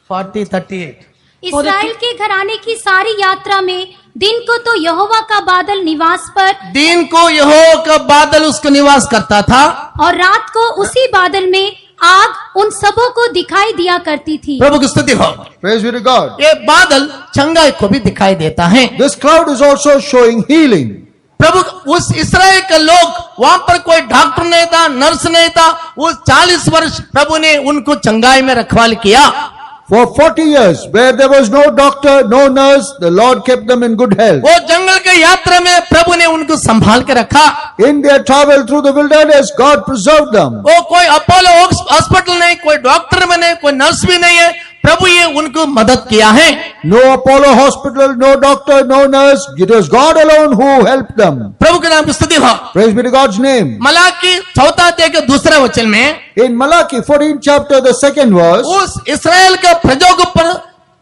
40-38. Israel के घराने की सारी यात्रा में दिन को तो यहोवा का बादल निवास पर दिन को यहोवा का बादल उसका निवास करता था और रात को उसी बादल में आग उन सबों को दिखाई दिया करती थी. प्रभु की स्तुति हो. Praise be to God. ये बादल चंगाई को भी दिखाई देता है। This cloud is also showing healing. प्रभु उस इस्राएल के लोग, वहां पर कोई डॉक्टर नहीं था, नर्स नहीं था, उस 40 वर्ष प्रभु ने उनको चंगाई में रखवाली किया। For 40 years, where there was no doctor, no nurse, the Lord kept them in good health. वो जंगल के यात्रा में प्रभु ने उनको संभाल के रखा। In their travel through the wilderness, God preserved them. वो कोई अपोलो हॉस्पिटल नहीं, कोई डॉक्टर में नहीं, कोई नर्स भी नहीं है, प्रभु ये उनको मदद किया है। No Apollo hospital, no doctor, no nurse. It was God alone who helped them. प्रभु के नाम की स्तुति हो। Praise be to God's name. Malachi 4 अध्याय के 2 वचन में In Malachi 14 chapter, the 2nd verse, उस इस्राएल के प्रजा के ऊपर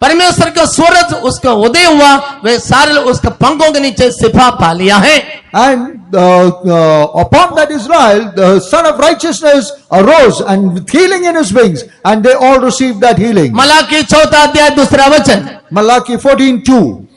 परमेश्वर का सूरज उसका उदय हुआ, वे सारे उसके पंखों के नीचे छिपा पा लिया है। and upon that Israel, the Son of Righteousness arose and with healing in his wings, and they all received that healing. Malachi 4 अध्याय 2 वचन। Malachi 14:2.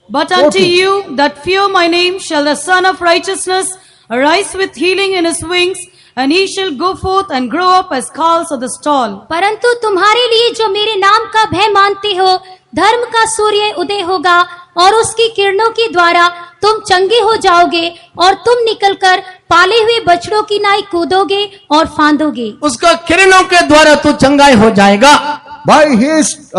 But unto you that fear my name shall the Son of Righteousness arise with healing in his wings, and he shall go forth and grow up as calves of the stall. परंतु तुम्हारे लिए जो मेरे नाम का भय मानते हो, धर्म का सूर्य उदय होगा और उसकी किरणों के द्वारा तुम चंगे हो जाओगे और तुम निकलकर पाले हुए बछड़ों की नाई कूदोगे और फांदोगे। उसका किरणों के द्वारा तू चंगाई हो जाएगा। By his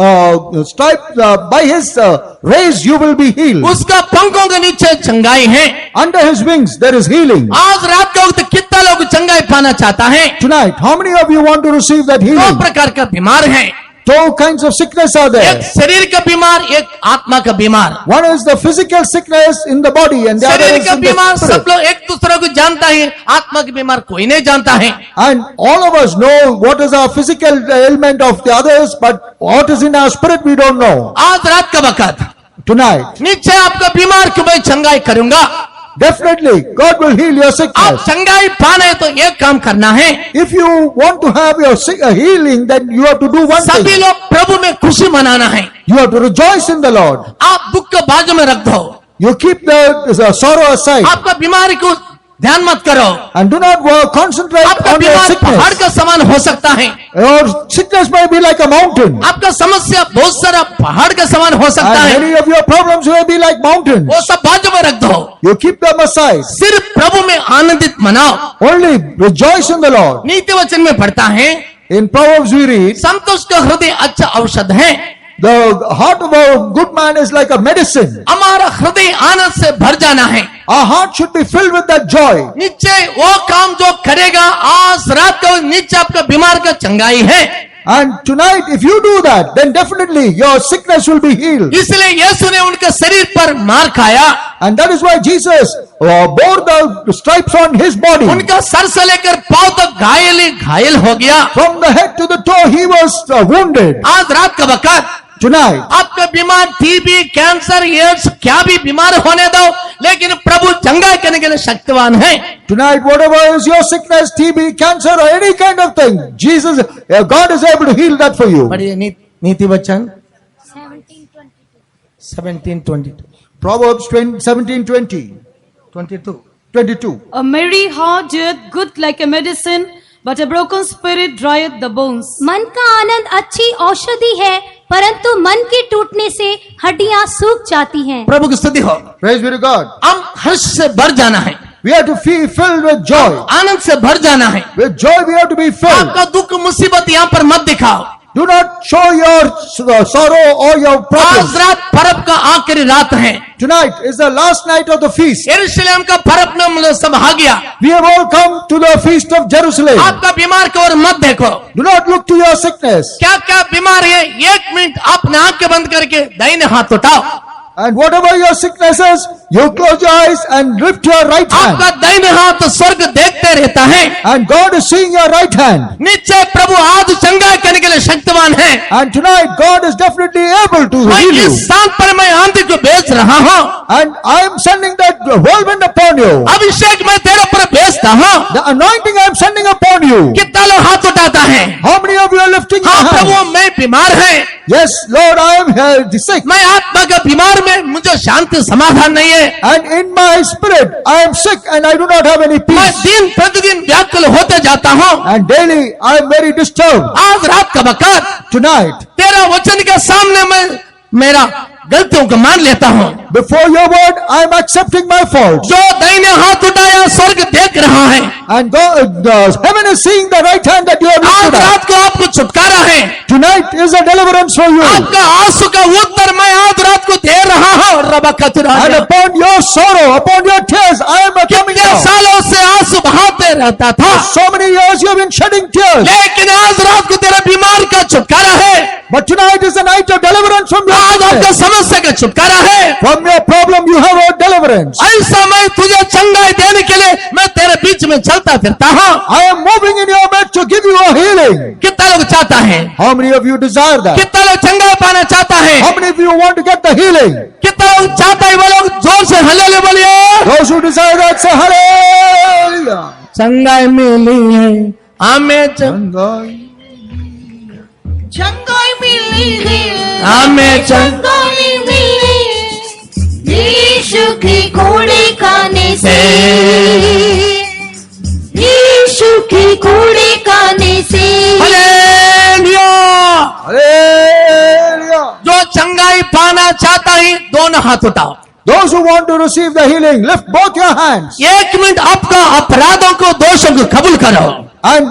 rays you will be healed. उसका पंखों के नीचे चंगाई है। Under his wings there is healing. आज रात के वक्त कितना लोग चंगाई पाना चाहता है? Tonight, how many of you want to receive that 2 healing? प्रकार का बीमार है। 2 kinds of sickness are एक there. शरीर का बीमार, एक आत्मा का बीमार। One is the physical sickness in the body, and the other शरीर is का in बीमार the सब spirit. लोग एक दूसरे को जानता है, आत्मा की बीमार कोई नहीं जानता है। And all of us know what is our physical ailment of the others, but what is in our spirit we don't know. आज रात का वक्त Tonight, नीचे आपका बीमार को मैं चंगाई करूंगा। definitely God will heal your आप sickness. चंगाई पाना है तो एक काम करना है। If you want to have your healing, then you have to do one सभी thing. लोग प्रभु में खुशी मनाना है। You have to rejoice in the Lord. आप दुख को बाजू में रख दो, You keep the sorrow aside आपका बीमारी को ध्यान मत करो। and do not concentrate आपका on your बीमार पहाड़ sickness. का समान हो सकता है। Your sickness may be like a mountain, आपका समस्या बहुत सारा पहाड़ का समान हो सकता and है। many of your problems may be like mountains. वो सब बाजू में रख दो, You keep them aside. सिर्फ प्रभु में आनंदित मनाओ। Only rejoice in the Lord. नीति वचन में पढ़ता है, In Proverbs we read, संतोष का हृदय अच्छा औषध है। the heart of a good man is like a medicine. हमारा हृदय आनंद से भर जाना है। Our heart should be filled with that joy. नीचे वो काम जो करेगा, आज रात को नीचे आपका बीमार का चंगाई है। And tonight, if you do that, then definitely your sickness will be healed. इसलिए यीशु ने उनके शरीर पर मार खाया, And that is why Jesus bore the stripes on his body. उनका सर से लेकर पांव तक घायल ही घायल हो गया। From the head to the toe, he was wounded. आज रात का वक्त Tonight, आपका बीमार टीबी, कैंसर, एड्स क्या भी बीमार होने दो, लेकिन प्रभु चंगाई करने के लिए शक्तिवान है। tonight, whatever is your sickness, TB, cancer, or any kind of thing, God is able to heal that for you. पढ़िए नीति वचन 17:22 Proverbs 17:22. A merry heart doeth good like a medicine, but a broken spirit drieth the bones. मन का आनंद अच्छी औषधि है, परंतु मन के टूटने से हड्डियां सूख जाती हैं। प्रभु की स्तुति हो। Praise be to God. हम हर्ष से भर जाना है, We have to be filled with joy. आनंद से भर जाना है। With joy, we have to be filled. आपका दुख मुसीबत यहाँ पर मत दिखाओ। Do not show your sorrow or your आज problems. रात पर्व का आखिरी रात है। Tonight is the last night of the feast. यरूशलेम का पर्व में हम लोग सब आ गया। We have all come to the feast of Jerusalem. आपका बीमार की ओर मत देखो। Do not look to your sickness. क्या क्या बीमार है, 1 मिनट अपने आंखें बंद करके दाहिने हाथ उठाओ। And whatever your sickness is, you close your eyes and lift your right hand. आपका दाहिने हाथ स्वर्ग देखते रहता है। And God is seeing your right hand. नीचे प्रभु आज चंगाई करने के लिए शक्तिवान है। And tonight God is definitely able to मैं heal you. इस स्थान पर मैं आंधी को भेज रहा हूँ। And I am sending that whirlwind upon you. अभिषेक मैं तेरे पर भेजता हूँ। The anointing I am sending upon you. कितना लोग हाथ उठाता है? How many of you are lifting your हाँ hand? प्रभु मैं बीमार है, Yes, Lord, I am here sick. मैं आत्मा का बीमार में मुझे शांति समाधान नहीं है। And in my spirit, I am sick and I do not have any मैं peace. दिन प्रतिदिन व्याकुल होते जा जाता हूँ। and daily I am very disturbed. आज रात का वक्त Tonight, तेरा वचन के सामने मैं मेरा गलतियों को मान लेता हूँ। before your word, I am accepting my faults. जो दाहिने हाथ उठाया स्वर्ग देख रहा है। And God, heaven is seeing the right hand that you have आज lifted up. रात को आपको छुटकारा है। Tonight is a deliverance for you. आपका आंसू का उत्तर मैं आज रात को दे रहा हूँ। रबा And कतुराजा। upon your sorrow, upon your tears, I am coming कितने down. सालों से आंसू बहाते रहता था, So many years you have been shedding tears. लेकिन आज रात को तेरे बीमार का छुटकारा है। But tonight is the night of deliverance from your आज आपका sickness. समस्या का छुटकारा है। From your problem, you have a deliverance. ऐसा मैं तुझे चंगाई देने के लिए मैं तेरे बीच में चलता फिरता हूँ। I am moving in your midst to give you a healing. कितना लोग चाहता है? How many of you desire that? कितना लोग चंगाई पाना चाहता है? How many of you want to get the healing? कितना लोग चाहता है? वो लोग जोर से हल्ले बोलिए। Those who desire that, say hallelujah. चंगाई मिली है हमें, चंगाई मिली है, हमें चंगाई मिली है, यीशु की कोड़े खाने से, यीशु की कोड़े खाने से। हालेलुया। Hallelujah. जो चंगाई पाना चाहता है दोनों हाथ उठाओ। Those who want to receive the healing, lift both your hands. एक मिनट आपका अपराधों को दोषों को कबूल करो। And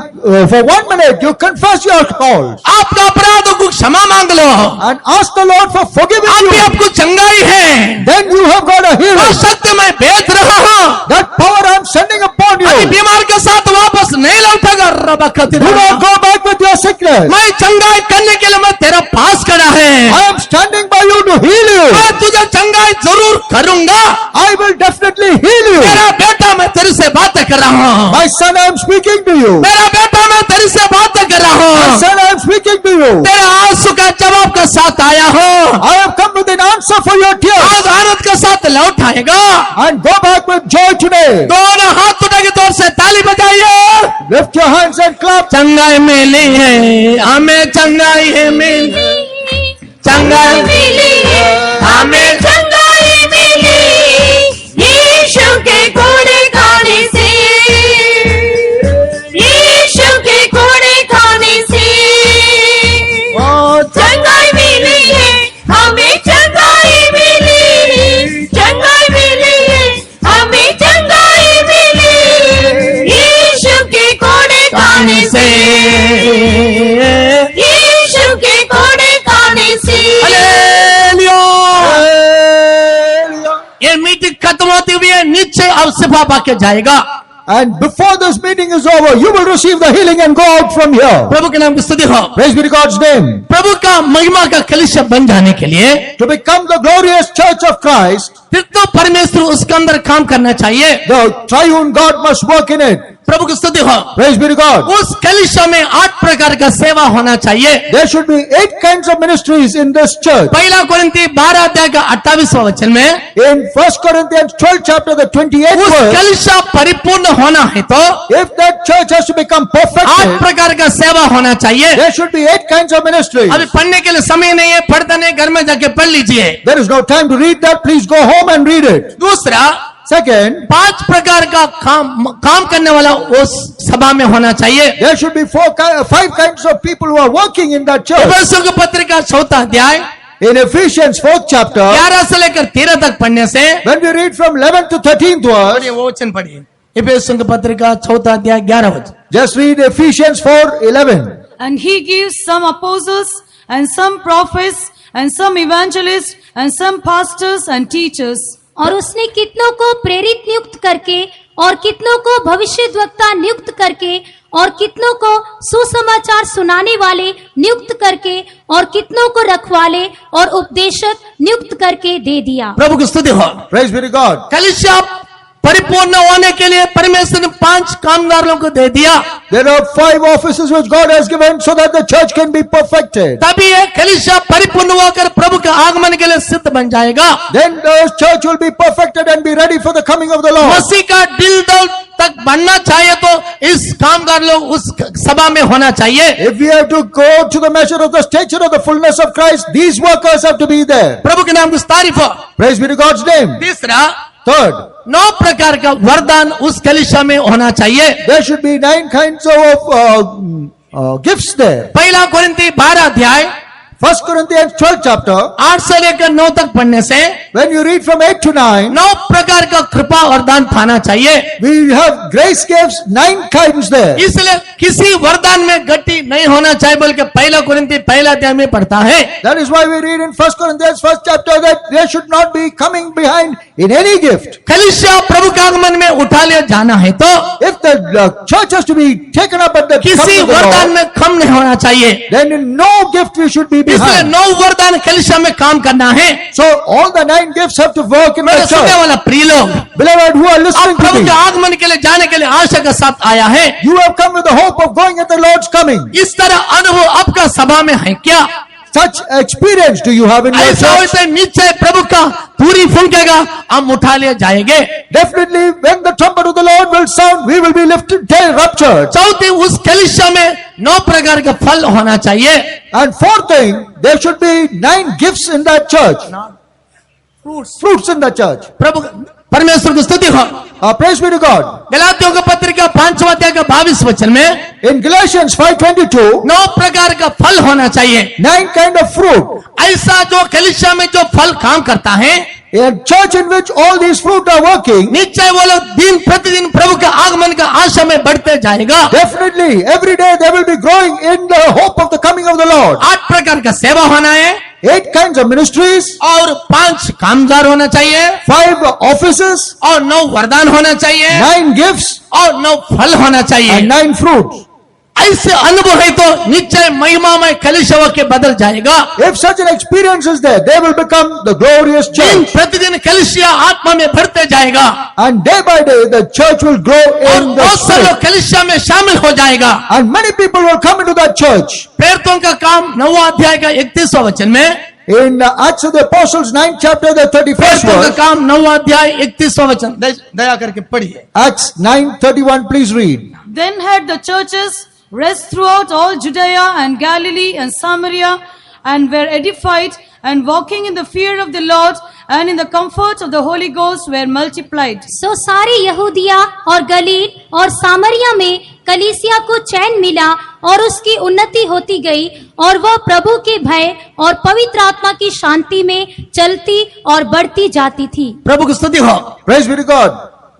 for 1 minute, you confess your faults. आपका अपराधों को क्षमा मांग लो। And ask the Lord for forgiving आप भी you. आपको चंगाई है। Then you have got a वो healing. शक्ति मैं भेज रहा हूँ। That power I am sending upon अभी you. बीमार के साथ वापस नहीं लौटेगा। रबा Do कतुराजा। not go back with your sickness. मैं चंगाई करने के लिए मैं तेरा पास खड़ा है। I am standing by you to heal you. मैं तुझे चंगाई जरूर करूंगा। I will definitely heal you. मेरा बेटा मैं तेरे से बातें कर रहा हूँ। My son, I am speaking to you. मेरा बेटा मैं तेरे से बातें कर रहा My हूँ। son, I am speaking to you. तेरे आंसू का जवाब के साथ आया हूँ। I have come with an answer for your tears. आज आनंद के साथ लौट आएगा। And go back with joy today. दोनों हाथ उठा के तौर से ताली बजाइए। Lift your hands and clap. चंगाई मिली है हमें, चंगाई है मिली, चंगाई मिली है, हमें चंगाई मिली, यीशु के कोड़े खाने से, यीशु के कोड़े खाने से। चंगाई मिली है, हमें चंगाई मिली, चंगाई मिली है, हमें चंगाई मिली, यीशु के कोड़े खाने से, यीशु के कोड़े खाने से। हालेलुया। Hallelujah. ये मीटिंग खत्म होती हुई है, नीचे अब सिफा पाके जाएगा। And before this meeting is over, you will receive the healing and go out from here. प्रभु के नाम की स्तुति हो। Praise be to God's name. प्रभु का महिमा का कलीसिया बन जाने के लिए To become the glorious church of Christ, फिर तो परमेश्वर उसके अंदर काम करना चाहिए। the triune God must work in it. प्रभु की स्तुति हो। Praise be to God. उस कलीसिया में 8 प्रकार का सेवा होना चाहिए। There should be 8 kinds of ministries in this church. पहला कोरिन्थी 12 अध्याय का 28वां वचन में In 1 Corinthians 12 chapter, the 28th उस verse, कलीसिया परिपूर्ण होना है तो if that church has to become 8 perfected, प्रकार का सेवा होना चाहिए। there should be 8 kinds of ministries. अभी पढ़ने के लिए समय नहीं है, पढ़ता नहीं, घर में जाके पढ़ लीजिए। There is no time to read that. Please go home and read it. दूसरा, Second, 5 प्रकार का काम करने वाला उस सभा में होना चाहिए। there should be 5 kinds of people who are working in that church. इफिसियों की पत्रिका 4 अध्याय In Ephesians 4th chapter, 11 से लेकर 13 तक पढ़ने से when we read from 11th to 13th verse, पढ़िए, वो वचन पढ़िए। इफिसियों की पत्रिका 4 अध्याय 11 वचन। just read Ephesians 4:11. And he gives some apostles and some prophets and some evangelists and some pastors and teachers. और उसने कितनों को प्रेरित नियुक्त करके और कितनों को भविष्यद्वक्ता नियुक्त करके और कितनों को सुसमाचार सुनाने वाले नियुक्त करके और कितनों को रखवाले और उपदेशक नियुक्त करके दे दिया। प्रभु की स्तुति हो। Praise be to God. कलीसिया परिपूर्ण होने के लिए परमेश्वर ने 5 कामगारों को दे दिया। There are 5 offices which God has given so that the church can be perfected. तभी ये कलीसिया परिपूर्ण होकर प्रभु के आगमन के लिए सिद्ध बन जाएगा। Then the church will be perfected and be ready for the coming of the Lord. मसीह का दिल दौल तक बनना चाहिए तो इस कामगार लोग उस सभा में होना चाहिए। If we have to go to the measure of the stature of the fullness of Christ, these workers have to be there. प्रभु के नाम की तारीफ हो। Praise be to God's name. तीसरा, Third, 9 प्रकार का वरदान उस कलीसिया में होना चाहिए। there should be 9 kinds of gifts there. पहला कोरिन्थी 12 अध्याय 1 Corinthians 12 chapter, 8 से लेकर 9 तक पढ़ने से when you read from 8 to 9, 9 प्रकार का कृपा वरदान थाना चाहिए। we have grace gifts, 9 kinds there. इसलिए किसी वरदान में गति नहीं होना चाहिए, बल्कि पहला कोरिन्थी 1 अध्याय में पढ़ता है। That is why we read in 1 Corinthians 1st chapter that there should not be coming behind in any gift. कलीसिया प्रभु के आगमन में उठा ले जाना है तो If the church has to be taken up at the किसी coming of the वरदान Lord, में कम नहीं होना चाहिए। then in no gift we should be इसलिए behind. 9 वरदान कलीसिया में काम करना है। So all the 9 gifts have to work in मेरे the सुनने church. वाला प्रिय लोग, Beloved who are आप listening to प्रभु me, के आगमन के लिए जाने के लिए आशा के साथ आया है। you have come with the hope of going at the Lord's coming. इस तरह अनुभव आपका सभा में है क्या? Such experience do you have in your ऐसा church? वैसे निश्चय प्रभु का पूरी फूंकेगा, हम उठा लिए जाएंगे। Definitely when the trumpet of the Lord will sound, we will be lifted, raptured. चौथी, उस कलीसिया में 9 प्रकार के फल होना चाहिए। And fourth thing, there should be 9 gifts in that church. Fruits in the church. प्रभु परमेश्वर की स्तुति हो। Praise be to God. गलातियों का पत्रिका 5वां अध्याय का 22 वचन में In Galatians 5:22, 9 प्रकार का फल होना चाहिए। 9 kind of fruit. ऐसा जो कलीसिया में जो फल काम करता है, A church in which all these fruit are working, निश्चय वो लोग दिन प्रतिदिन प्रभु के आगमन का आशा में बढ़ते जाएगा। definitely every day they will be growing in the hope of the coming of the Lord. 8 प्रकार का सेवा होना है 8 kinds of ministries, और 5 कामगार होना चाहिए 5 offices, और 9 वरदान होना चाहिए 9 gifts, और 9 फल होना and चाहिए। 9 fruits. ऐसे अनुभव है तो निश्चय महिमामय कलीसिया के बदल जाएगा। If such an experience is there, they will become the glorious दिन church. प्रतिदिन कलीसिया आत्मा में बढ़ते जाएगा And day by day, the church will grow और in the बहुत से spirit. लोग कलीसिया में शामिल हो जाएगा। And many people will come into that church. प्रेरितों का काम 9वां अध्याय का 31वां वचन में, In Acts of the Apostles 9th chapter, the 31st प्रेरितों का verse. काम 9वां अध्याय 31वां वचन, दया करके पढ़िए। Acts 9:31, please read. Then had the churches rest throughout all Judea and Galilee and Samaria, and were edified, and walking in the fear of the Lord and in the comfort of the Holy Ghost were multiplied. सो सारी यहूदिया और गलील और सामरिया में कलीसिया को चैन मिला और उसकी उन्नति होती गई, और वह प्रभु के भय और पवित्र आत्मा की शांति में चलती और बढ़ती जाती थी। प्रभु की स्तुति हो। Praise be to God.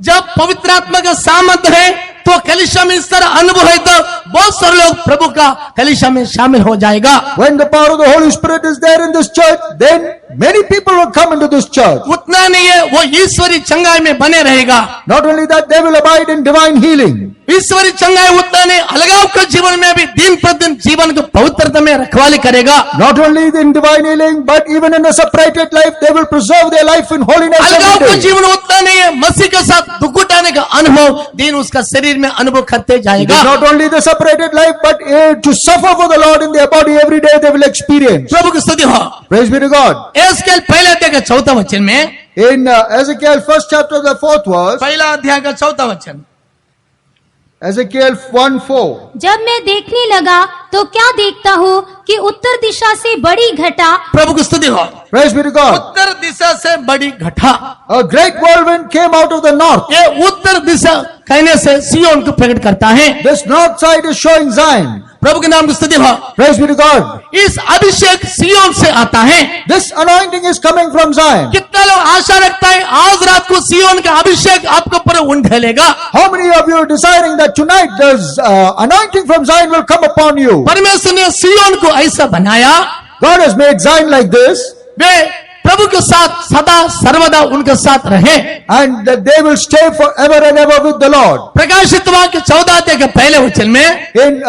जब पवित्र आत्मा का सामर्थ है तो कलीसिया में इस तरह अनुभव है तो बहुत सारे लोग प्रभु का कलीसिया में शामिल हो जाएगा। When the power of the Holy Spirit is there in this church, then many people will come into this church. उतना नहीं है, वो ईश्वरी चंगाई में बने रहेगा। Not only that, they will abide in divine healing. ईश्वरी चंगाई उतना नहीं, अलगाव के जीवन में भी दिन प्रतिदिन जीवन को पवित्रता में रखवाली करेगा। Not only in divine healing, but even in a separated life, they will preserve their life in holiness अलगाव every का day. जीवन उतना नहीं है, मसीह के साथ दुख उठाने का अनुभव दिन उसका शरीर में अनुभव करते It is जाएगा। not only the separated life, but to suffer for the Lord in their body every day they will experience. प्रभु की स्तुति हो। Praise be to God. SQL पहले अध्याय का 4वां वचन में, In Ezekiel 1st chapter, the 4th verse, पहला अध्याय का 4वां वचन, Ezekiel 1:4. जब मैं देखने लगा तो क्या देखता हूँ कि उत्तर दिशा से बड़ी घटा प्रभु की स्तुति हो। Praise be to God. उत्तर दिशा से बड़ी घटा, A great whirlwind came out of the north. ये उत्तर दिशा कहने से सियोन को प्रकट करता है। This north side is showing Zion. प्रभु के नाम की स्तुति हो। Praise be to God. इस अभिषेक सियोन से आता है। This anointing is coming from Zion. कितना लोग आशा रखता है आज रात को सियोन का अभिषेक आपके ऊपर उंडेलेगा? How many of you are desiring that tonight this anointing from Zion will come upon you? परमेश्वर ने सियोन को ऐसा बनाया, God has made Zion like this, वे प्रभु के साथ सदा सर्वदा उनके साथ रहे। and that they will stay forever and ever with the Lord. प्रकाशित वाक्य 14 अध्याय के पहले वचन में, In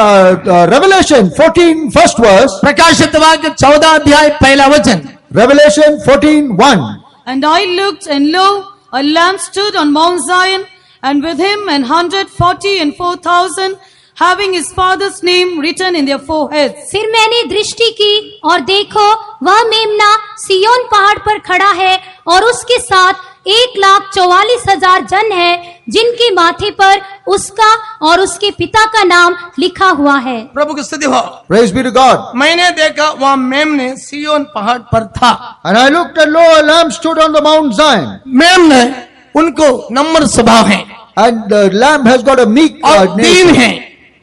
Revelation 14, first verse, प्रकाशित वाक्य 14 अध्याय पहला वचन, Revelation 14:1. And I looked, and lo, a lamb stood on Mount Zion, and with him 144,000, having his father's name written in their foreheads. फिर मैंने दृष्टि की और देखो वह मेमना सियोन पहाड़ पर खड़ा है और उसके साथ 1,44,000 जन है जिनके माथे पर उसका और उसके पिता का नाम लिखा हुआ है। प्रभु की स्तुति हो। Praise be to God. मैंने देखा वह मेमने सियोन पहाड़ पर था। And I looked, and lo, a lamb stood on the Mount Zion. मेमने उनको नम्र स्वभाव है And the lamb has got a meek और दीन nature है,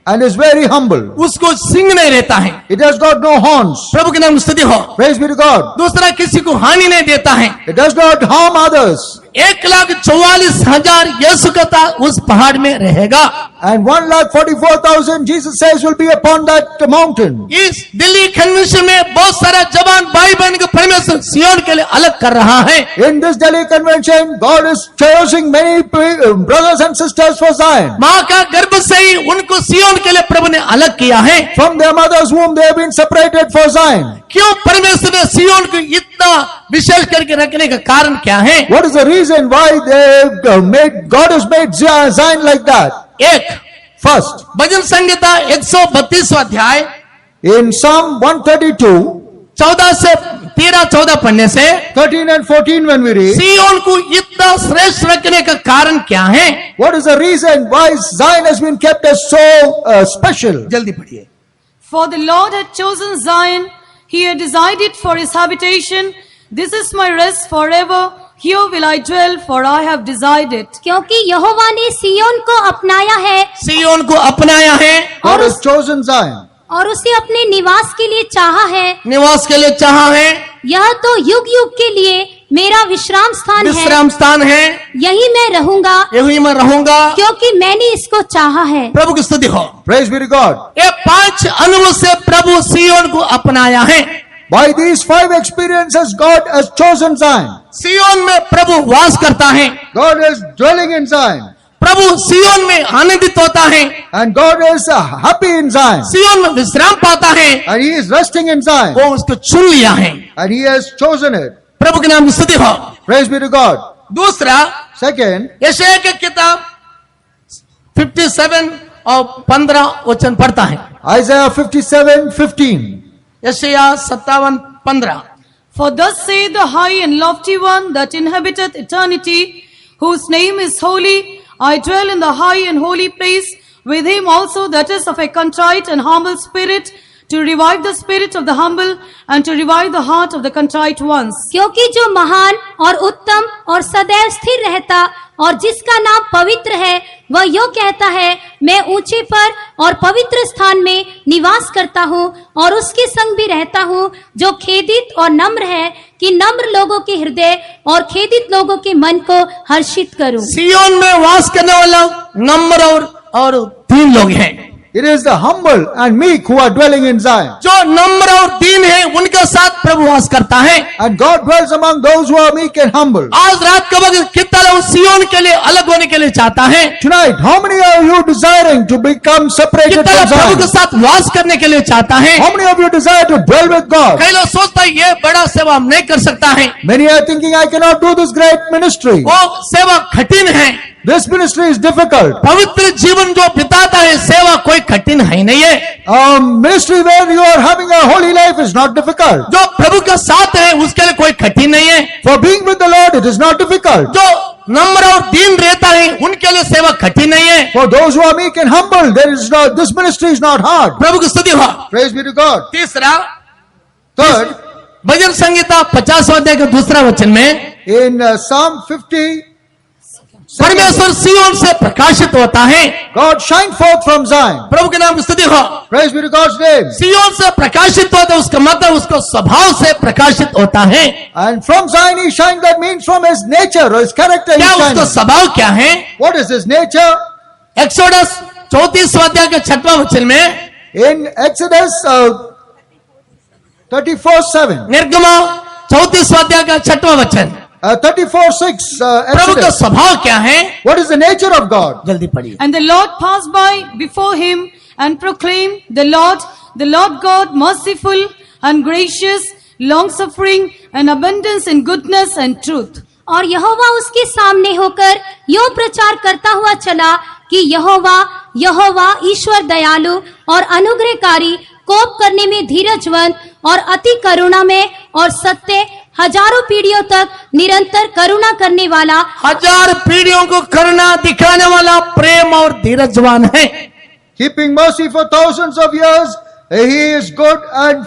and is very humble. उसको सिंग नहीं रहता है। It has got no horns. प्रभु के नाम की स्तुति हो। Praise be to God. दूसरा, किसी को हानि नहीं देता है। It does not harm others. 1,44,000 यीशु का था उस पहाड़ में रहेगा। And 1,44,000 Jesus says will be upon that mountain. इस दिल्ली कन्वेंशन में बहुत सारा जवान भाई बहन को परमेश्वर सियोन के लिए अलग कर रहा है। In this Delhi convention, God is choosing many brothers and sisters for Zion. माँ का गर्भ से ही उनको सियोन के लिए प्रभु ने अलग किया है। From their mother's womb, they have been separated for Zion. क्यों परमेश्वर ने सियोन को इतना विशेष करके रखने का कारण क्या है? What is the reason why God has made Zion like that? एक, First, भजन संहिता 132 अध्याय in Psalm 132, 14 से 13-14 पढ़ने से 13 and 14 when we read, सियोन को इतना श्रेष्ठ रखने का कारण क्या है? what is the reason why Zion has been kept as so special? जल्दी पढ़िए। For the Lord had chosen Zion, he had decided for his habitation. This is my rest forever. Here will I dwell, for I have decided. क्योंकि यहोवा ने सियोन को अपनाया है सियोन को अपनाया है God has chosen Zion. और उसे अपने निवास के लिए चाहा है। निवास के लिए चाहा है, यह तो युग युग के लिए मेरा विश्राम स्थान है। विश्राम स्थान है, यही मैं रहूंगा यही मैं रहूंगा। क्योंकि मैंने इसको चाहा है। प्रभु की स्तुति हो। Praise be to God. ये 5 अनुभव से प्रभु सियोन को अपनाया है। By these 5 experiences, God has chosen Zion. सियोन में प्रभु वास करता है, God is dwelling in Zion. प्रभु सियोन में आनंदित होता है, And God is happy in Zion. सियोन में विश्राम पाता है। And He is resting in Zion. वो उसको चुन लिया है। And He has chosen it. प्रभु के नाम की स्तुति हो। Praise be to God. दूसरा, Second, यशायाह की किताब 57 और 15 वचन पढ़ता है। Isaiah 57:15. यशायाह 57:15। For thus saith the high and lofty one that inhabiteth eternity, whose name is holy. I dwell in the high and holy place, with him also that is of a contrite and humble spirit, to revive the spirit of the humble and to revive the heart of the contrite ones. क्योंकि जो महान और उत्तम और सदैव स्थिर रहता और जिसका नाम पवित्र है, वह यो कहता है, मैं ऊंचे पर और पवित्र स्थान में निवास करता हूँ और उसके संग भी रहता हूँ, जो खेदित और नम्र है, कि नम्र लोगों के हृदय और खेदित लोगों के मन को हर्षित करूं। सियोन में वास करने वाला नम्र और 3 लोग हैं। It is the humble and meek who are dwelling in Zion. जो नम्र और दीन है उनके साथ प्रभु वास करता है। And God dwells among those who are meek and humble. आज रात का वक्त कितना लोग सियोन के लिए अलग होने के लिए चाहता है? Tonight, how many are you desiring to become separated कितना from लोग प्रभु के Zion? साथ वास करने के लिए चाहता है? How many of you desire to dwell with God? कई लोग सोचता है ये बड़ा सेवा हम नहीं कर सकता है, Many are thinking, I cannot do this great ministry. वो सेवा कठिन है। This ministry is difficult. पवित्र जीवन जो बिताता है, सेवा कोई कठिन है ही नहीं है। Ministry where you are having a holy life is not difficult. जो प्रभु के साथ है उसके लिए कोई कठिन नहीं है। For being with the Lord, it is not difficult. जो नम्र और दीन रहता है उनके लिए सेवा कठिन नहीं है। For those who are meek and humble, this ministry is not hard. प्रभु की स्तुति हो। Praise be to God. तीसरा, Third, भजन संहिता 50 अध्याय के दूसरा वचन में in Psalm 50, परमेश्वर सियोन से प्रकाशित होता है। God shine forth from Zion. प्रभु के नाम की स्तुति हो। Praise be to God's name. सियोन से प्रकाशित होता है, उसका मतलब उसको स्वभाव से प्रकाशित होता है। And from Zion he shines, that means from his nature or his character he क्या उसका shines. स्वभाव क्या है? What is his nature? Exodus 34 अध्याय के 6वां वचन में, In Exodus 34:7, निर्गमा 34 अध्याय का 6वां वचन, 34:6, प्रभु का Exodus. स्वभाव क्या है? What is the nature of God? जल्दी पढ़िए। And the Lord passed by before him and proclaimed, the Lord God, merciful and gracious, long-suffering and abundance in goodness and truth. और यहोवा उसके सामने होकर यो प्रचार करता हुआ चला कि यहोवा यहोवा ईश्वर दयालु और अनुग्रहकारी, कोप करने में धीरजवंत और अति करुणा में और सत्य, हजारों पीढ़ियों तक निरंतर करुणा करने वाला, 1000 पीढ़ियों को करुणा दिखाने वाला, प्रेम और धीरजवान है। Keeping mercy for thousands of years, he is good and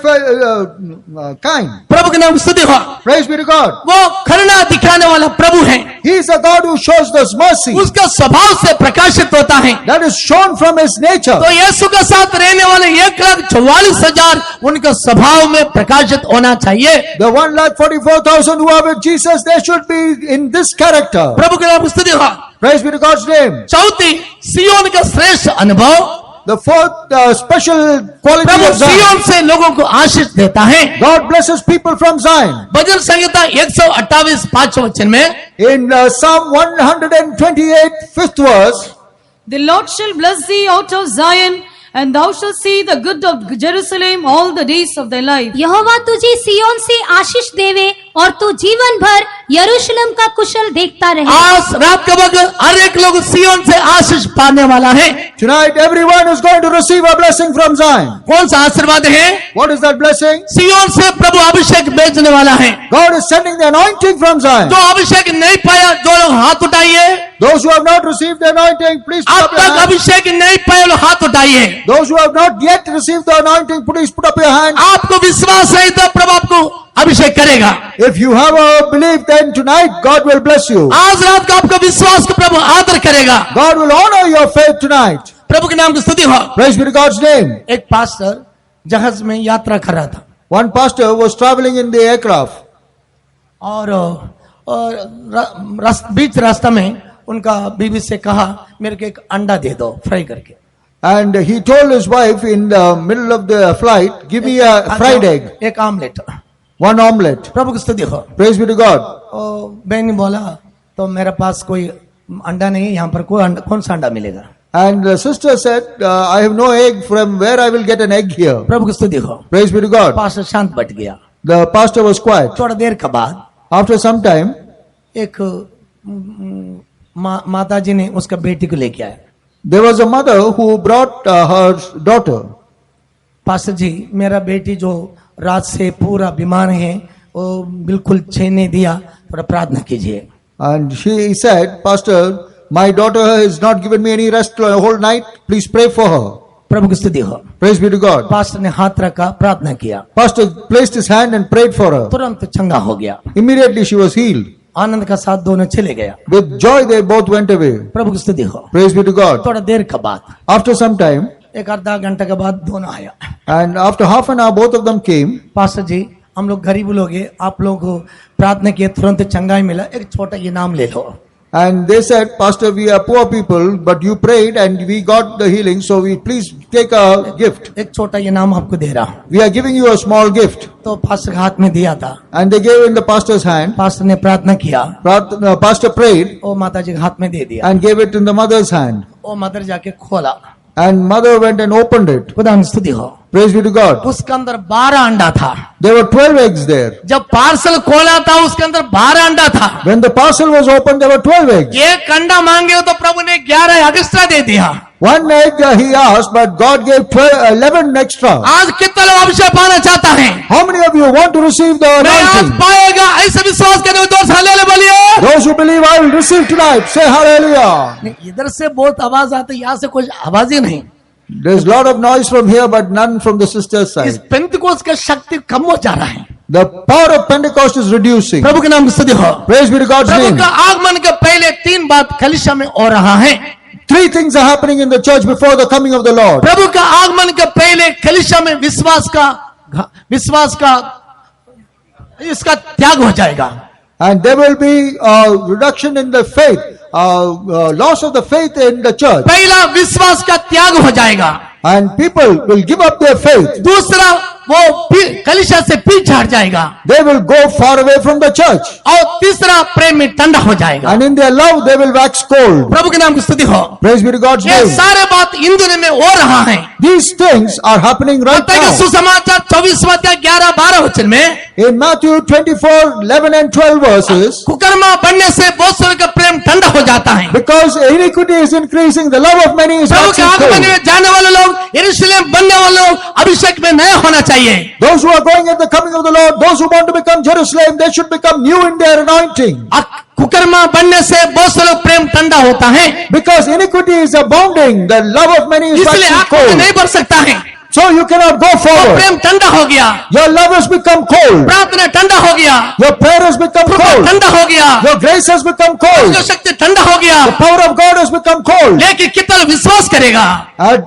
kind. प्रभु के नाम की स्तुति हो। Praise be to God. वो करुणा दिखाने वाला प्रभु है, He is a God who shows us mercy. उसका स्वभाव से प्रकाशित होता है। That is shown from His nature. तो यीशु के साथ रहने वाले 1,44,000 उनका स्वभाव में प्रकाशित होना चाहिए। The 1,44,000 who are with Jesus, they should be in this character. प्रभु के नाम की स्तुति हो। Praise be to God's name. चौथी, सियोन का श्रेष्ठ अनुभव। The fourth special quality Prabhu of Zion. सियोन से लोगों को आशीष देता है। God blesses people from Zion. भजन संहिता 128 5 वचन में In Psalm 128, 5th verse, The Lord shall bless thee out of Zion, and thou shalt see the good of Jerusalem all the days of thy life. यहोवा तुझे सियोन से आशीष देवे और तू जीवन भर यरूशलेम का कुशल देखता रहे। आज रात का वक्त हर एक लोग सियोन से आशीष पाने वाला है। tonight everyone is going to receive a blessing from Zion. कौन सा आशीर्वाद है? What is that blessing? सियोन से प्रभु अभिषेक भेजने वाला है। God is sending the anointing from Zion. जो अभिषेक नहीं पाया, जो लोग हाथ उठाइए। Those who have not received the anointing, please put अब up your तक hand. अभिषेक नहीं पाए लोग हाथ उठाइए। Those who have not yet received the anointing, please put up your hand. आपको विश्वास है तो प्रभु आपको अभिषेक करेगा। If you have a belief, then tonight God will bless you. आज रात का आपका विश्वास को प्रभु आदर करेगा। God will honor your faith tonight. प्रभु के नाम की स्तुति हो। Praise be to God's name. एक पास्टर जहाज में यात्रा कर रहा था One pastor was traveling in the aircraft, और बीच रास्ता में उनका बीवी से कहा, मेरे को एक अंडा दे दो फ्राई करके। and he told his wife in the middle of the flight, give me a fried egg, एक आमलेट। one omelette. प्रभु की स्तुति हो। Praise be to God. बहन ने बोला, तो मेरे पास कोई अंडा नहीं है, यहाँ पर कोई कौन सा अंडा मिलेगा? And the sister said, I have no egg, from where I will get an egg here. प्रभु की स्तुति हो। Praise be to God. Pastor शांत बैठ गया। The pastor was quiet. थोड़ा देर के बाद After some time, एक माता जी ने उसका बेटी को लेके आया। there was a mother who brought her daughter. Pastor ji, मेरा बेटी जो रात से पूरा बीमार है, वो बिल्कुल चैन नहीं दिया, थोड़ा प्रार्थना कीजिए। And she said, Pastor, my daughter has not given me any rest the whole night. Please pray for her. प्रभु की स्तुति हो। Praise be to God. Pastor ने हाथ रखा, प्रार्थना किया, Pastor placed his hand and prayed for her. तुरंत चंगा हो गया। Immediately she was healed. आनंद का साथ दोनों चले गया। With joy they both went away. प्रभु की स्तुति हो। Praise be to God. थोड़ा देर के बाद, After some time, एक आधा घंटा के बाद दोनों आया। and after half an hour, both of them came. Pastor ji, हम लोग गरीब लोग हैं, आप लोग को प्रार्थना किए, तुरंत चंगाई मिला, एक छोटा इनाम ले लो। And they said, Pastor, we are poor people, but you prayed and we got the healing, so we please take a gift. एक छोटा इनाम आपको दे रहा हूँ। We are giving you a small gift. तो पास्टर के हाथ में दिया था। And they gave in the pastor's hand. Pastor ने प्रार्थना किया, Pastor prayed वो माता जी के हाथ में दे दिया। and gave it in the mother's hand. वो मदर जाके खोला। And mother went and opened it. खुदा की स्तुति हो। Praise be to God. उसके अंदर 12 अंडा था। There were 12 eggs there. जब पार्सल खोला था, उसके अंदर 12 अंडा था। When the parcel was opened, there were 12 eggs. एक अंडा मांगे तो प्रभु ने 11 एक्स्ट्रा दे दिया। One egg he asked, but God gave 11 extra. आज कितना लोग अभिषेक पाना चाहता है? How many of you want to receive the मैं आज anointing? पाएगा, ऐसे विश्वास करने को दोस्त हालेलुया बोलिए। Those who believe I will receive tonight, say hallelujah. नहीं, इधर से बहुत आवाज आती, यहाँ से कुछ आवाज ही नहीं। There's a lot of noise from here, but none from the sister's इस side. पेंतिकोस्त का शक्ति कम हो जा रहा है। The power of Pentecost is reducing. प्रभु के नाम की स्तुति हो। Praise be to God's Prabhu name. का आगमन के पहले 3 बात कलीसिया में हो रहा है। 3 things are happening in the church before the coming of the Lord. प्रभु का आगमन के पहले कलीसिया में विश्वास का इसका त्याग हो जाएगा। And there will be a reduction in the faith, loss of the faith in the church. पहला विश्वास का त्याग हो जाएगा। And people will give up their faith. दूसरा, वो कलीसिया से पीछे हट जाएगा। They will go far away from the church. और तीसरा, प्रेम में ठंडा हो जाएगा। And in their love, they will wax cold. प्रभु के नाम की स्तुति हो। Praise be to God's ये name. सारे बात इन दिनों में हो रहा है। These things are happening right मत्ती का now. सुसमाचार 24वां अध्याय 11-12 वचन में, In Matthew 24, 11 and 12 verses, कुकर्मा बनने से बहुत सारे का प्रेम ठंडा हो जाता है। because iniquity is increasing, the love of many is प्रभु के waxing आगमन cold. में जाने वाले लोग, यरूशलेम बनने वाले लोग अभिषेक में नया होना चाहिए। Those who are going at the coming of the Lord, those who want to become Jerusalem, they should become new in their anointing. कुकर्मा बनने से बहुत सारे लोग प्रेम ठंडा होता है, Because iniquity is abounding, the love of many is इसलिए waxing आत्मा में cold. नहीं बढ़ सकता है। So you cannot go वो forward. प्रेम ठंडा हो गया, Your love has become cold. प्रार्थना ठंडा हो गया, Your prayer has become कृपा cold. ठंडा हो गया, Your grace has become cold. जो शक्ति ठंडा हो गया, The power of God has become cold. लेकिन कितना विश्वास करेगा? And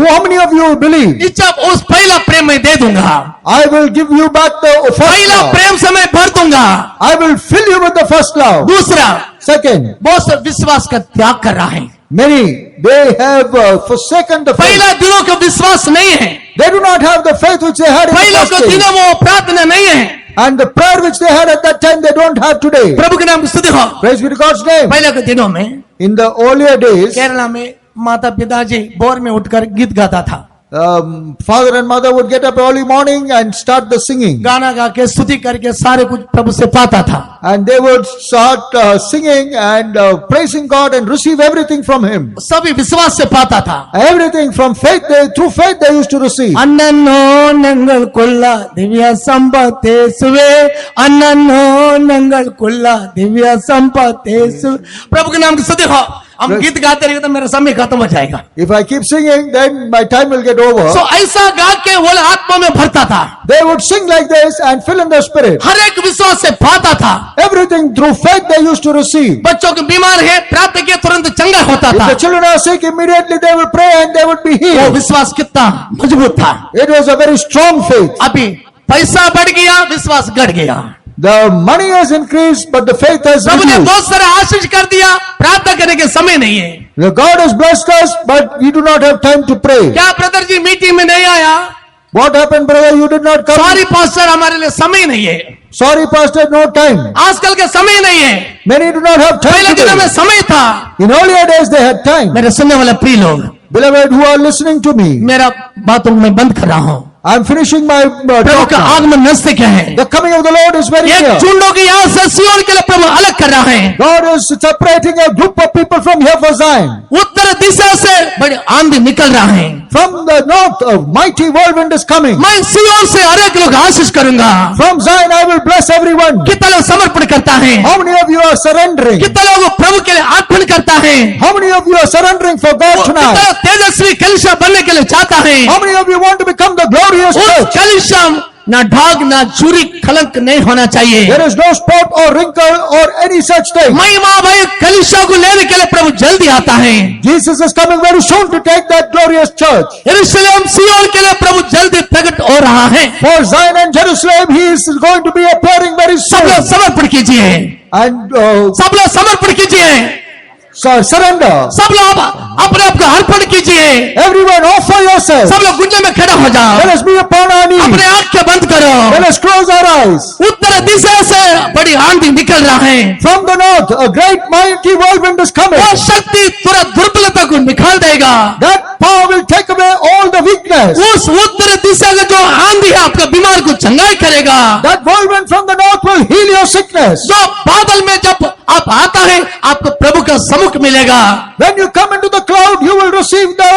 how many of you will believe? इच्छा उस पहला प्रेम मैं दे दूंगा, I will give you back the first पहला love. प्रेम से मैं भर दूंगा। I will fill you with the first love. दूसरा, Second, बहुत से विश्वास का त्याग कर रहा है, many, they have forsaken the faith. पहला दिनों का विश्वास नहीं है, They do not have the faith which they had in the पहले first को days. दिनों वो प्रार्थना नहीं है। And the prayer which they had at that time, they don't have today. प्रभु के नाम की स्तुति हो। Praise be to God's name. पहले के दिनों में In the earlier days, Kerala में माता पिताजी भोर में उठकर गीत गाता था, father and mother would get up early morning and start the singing. गाना गा के स्तुति करके सारे कुछ प्रभु से पाता था। And they would start singing and praising God and receive everything from Him. सभी विश्वास से पाता था। Everything from faith, through faith they used to receive. అన్నన్నో నంగల్కుల్ల దివ్య సంపతేసువే, అన్నన్నో నంగల్కుల్ల దివ్య సంపతేసు। प्रभु के नाम की स्तुति हो। हम गीत गाते रहेंगे तो मेरा समय खत्म हो जाएगा। If I keep singing, then my time will get over. सो ऐसा गा के वो आत्मा में भरता था, They would sing like this and fill in the spirit. हर एक विश्वास से पाता था। Everything through faith they used to receive. बच्चों के बीमार है, प्रार्थना के तुरंत चंगा होता If था। the children are sick, immediately they will pray and they would be वो healed. विश्वास कितना मजबूत था। It was a very strong faith. अभी पैसा बढ़ गया, विश्वास घट गया। The money has increased, but the faith has प्रभु ने reduced. बहुत सारा आशीष कर दिया, प्रार्थना करने के समय नहीं है। The God has blessed us, but we do not have time to pray. क्या ब्रदर जी मीटिंग में नहीं आया? What happened, brother? You did not come. Sorry pastor, हमारे लिए समय नहीं है। Sorry, pastor, no time. आजकल के समय नहीं है, Many do not have time पहले दिनों में today. समय था। In earlier days, they had time. मेरे सुनने वाले प्रिय लोग, Beloved who are listening to me, मेरा बातों को मैं बंद कर रहा हूँ। I'm finishing my Prabhu talk का now. आगमन नजदीक है। The coming of the Lord is very एक near. झुंडों की यहाँ से सिय्योन के लिए प्रभु अलग कर रहा है। God is separating a group of people from here for Zion. उत्तर दिशा से बड़ी आंधी निकल रहा है। From the north, a mighty whirlwind is coming. मैं सिय्योन से हर एक लोग आशीष करूंगा। From Zion, I will bless everyone. कितना लोग समर्पण करता है? How many of you are surrendering? कितना लोग प्रभु के लिए अर्पण करता है? How many of you are surrendering for God कितना tonight? लोग तेजस्वी कलीसिया बनने के लिए चाहता है? How many of you want to become the glorious उस church? कलीसिया ना ढाग ना चूरी कलंक नहीं होना चाहिए। There is no spot or wrinkle or any such thing. महिमा भाई कलीसिया को लेने के लिए प्रभु जल्दी आता है। Jesus is coming very soon to take that glorious church. यरूशलेम सिय्योन के लिए प्रभु जल्दी प्रकट हो रहा है। For Zion and Jerusalem, He is going to be appearing very सब soon. लोग समर्पण कीजिए, And सब लोग समर्पण कीजिए, surrender. सब लोग अपने आप को अर्पण कीजिए। Everyone offer yourself. सब लोग गुंजे में खड़ा हो जाओ, Let us be upon our अपने knees. आंखें बंद करो। Let us close our eyes. उत्तर दिशा से बड़ी आंधी निकल रहा है। From the north, a great mighty whirlwind is coming. वो शक्ति तुरंत दुर्बलता को निकाल देगा। That power will take away all the weakness. उस उत्तर दिशा का जो आंधी है आपका बीमार को चंगाई करेगा। That whirlwind from the north will heal your sickness. जो बादल में जब आप आता है आपको प्रभु का सम्मुख मिलेगा। When you come into the cloud, you will receive the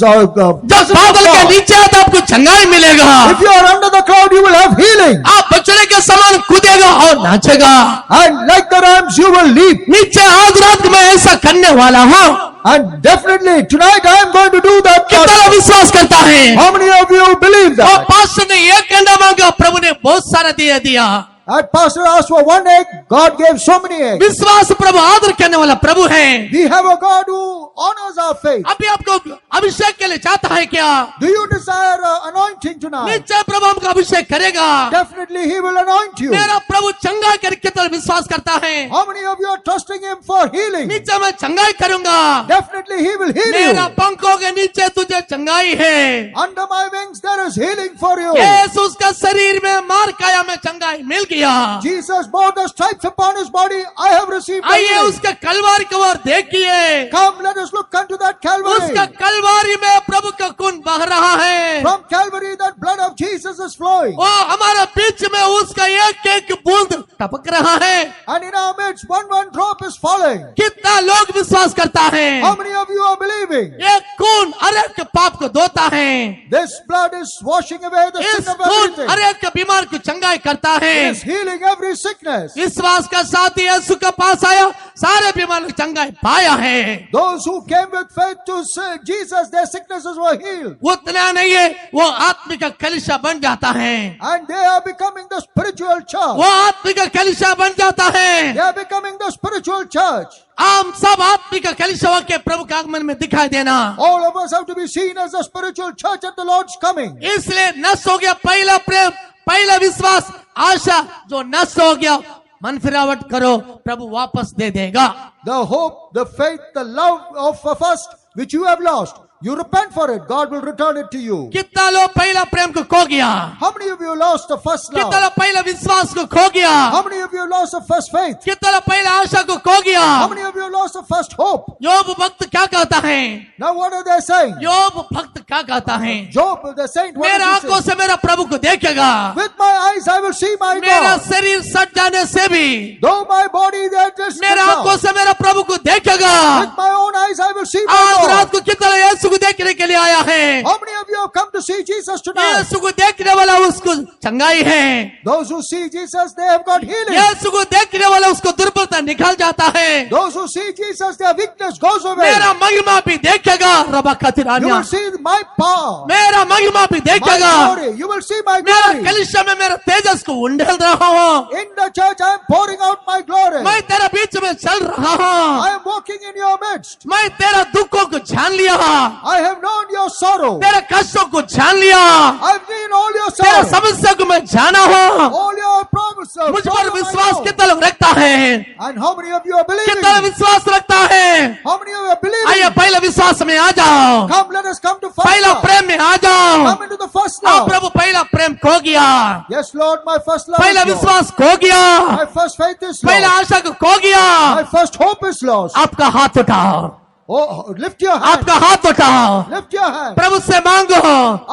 जब बादल के नीचे आता आपको चंगाई मिलेगा। If you are under the cloud, you will have healing. आप बचने के समान कूदेगा और नाचेगा। And like the rams, you will leap. नीचे आज रात में ऐसा करने वाला हूँ। And definitely, tonight I am going to do that. कितना विश्वास करता है? How many of you believe और that? पास्टर ने एक अंडा मांगा, प्रभु ने बहुत सारा दिया। That pastor asked for one egg, God gave so many eggs. विश्वास प्रभु आदर करने वाला प्रभु है। We have a God who honors our faith. अभी आपको अभिषेक के लिए चाहता है क्या? Do you desire anointing tonight? निश्चय प्रभु हमको अभिषेक करेगा। Definitely He will anoint you. मेरा प्रभु चंगाई करके कितना विश्वास करता है? How many of you are trusting Him for healing? नीचे मैं चंगाई करूंगा। Definitely He will heal मेरा you. पंखों के नीचे तुझे चंगाई है। Under my wings there is healing for you. यीशु का शरीर में मार काया में चंगाई मिल गया। Jesus bore the stripes upon His body. I have received आइए healing. उसके कलवारी को ओर देखिए। Come, let us look unto that Calvary. उसका कलवारी में प्रभु का खून बह रहा है। From Calvary, that blood of Jesus is flowing. वो हमारे बीच में उसका एक एक बूंद टपक रहा है। And in our midst, one drop is falling. कितना लोग विश्वास करता है? How many of you are believing? ये खून हर एक के पाप को धोता है। This blood is washing away the इस sin of खून everything. हर एक के बीमार को चंगाई करता It है। is healing every sickness. विश्वास का साथी यीशु के पास आया, सारे बीमार को चंगाई पाया है। Those who came with faith to Jesus, their sicknesses were healed. उतना नहीं है, वो आत्मिक कलीसिया बन जाता है। And they are becoming the spiritual church. वो आत्मिक कलीसिया बन जाता है। They are becoming the spiritual church. हम सब आत्मिक कलीसिया के प्रभु के आगमन में दिखाई देना। All of us have to be seen as the spiritual church at the Lord's coming. इसलिए नष्ट हो गया पहला प्रेम, पहला विश्वास, आशा जो नष्ट हो गया, मन फिरावट करो, प्रभु वापस दे देगा। The hope, the faith, the love of first which you have lost, you repent for it, God will return it to you. कितना लोग पहला प्रेम को खो गया? How many of you lost the first कितना love? लोग पहला विश्वास को खो गया? How many of you lost the first faith? कितना लोग पहला आशा को खो गया? How many of you lost the first hope? योब भक्त क्या कहता है? Now what are they saying? योब भक्त क्या कहता है? Job, the saint, what मेरा does he आंखों say? से मेरा प्रभु को देखेगा। With my eyes I will see my मेरा God. शरीर सट जाने से भी Though my body that is मेरा आंखों out, से मेरा प्रभु को देखेगा। with my own eyes I will see आज my रात God. को कितना यीशु को देखने के लिए आया है? How many of you have come to see Jesus tonight? यीशु को देखने वाला उसको चंगाई है। Those who see Jesus, they have got healing. यीशु को देखने वाला उसको दुर्बलता निकल जाता है। Those who see Jesus, their weakness goes away. मेरा महिमा भी देखेगा रबा You खतिरानिया। will see my power, मेरा महिमा भी my देखेगा। glory. You will see my मेरा glory. कलीसिया में मेरा तेजस को उंडेल रहा हूँ। In the church, I am pouring out my glory. मैं तेरे बीच में चल रहा हूँ। I am walking in your midst. मैं तेरा दुखों को जान लिया। I have known your sorrow. तेरे कष्टों को जान लिया। I've seen all your तेरा sorrow, समस्या को मैं जाना हूँ। all your promises. मुझ all पर of my विश्वास love. कितना लोग रखता है? And how many of you are believing? कितना विश्वास रखता है? How many of you are believing? आइए पहले विश्वास में आ जाओ। Come, let us come to first पहला love. प्रेम में आ जाओ। Come into the first हाँ love. प्रभु, पहला प्रेम खो गया। Yes, Lord, my first love पहला is lost. विश्वास खो गया। My first faith is पहला lost. आशा को खो गया। My first hope is lost. आपका हाथ उठाओ। Oh, lift your hand. आपका हाथ उठाओ। Lift your hand. प्रभु से मांगो।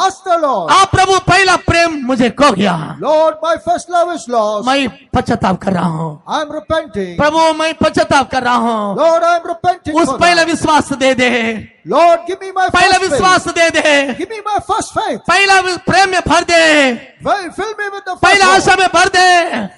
Ask the Lord. आप प्रभु, पहला प्रेम मुझे खो गया। Lord, my first love is lost. मैं पश्चाताप कर रहा हूँ। I'm repenting. प्रभु, मैं पश्चाताप कर रहा हूँ। Lord, I'm repenting उस for पहला that. विश्वास दे दे। Lord, give me my पहला first विश्वास faith. They they. Give me my first faith. पहला प्रेम में भर दे। Fill me with the पहला first आशा hope. में भर दे।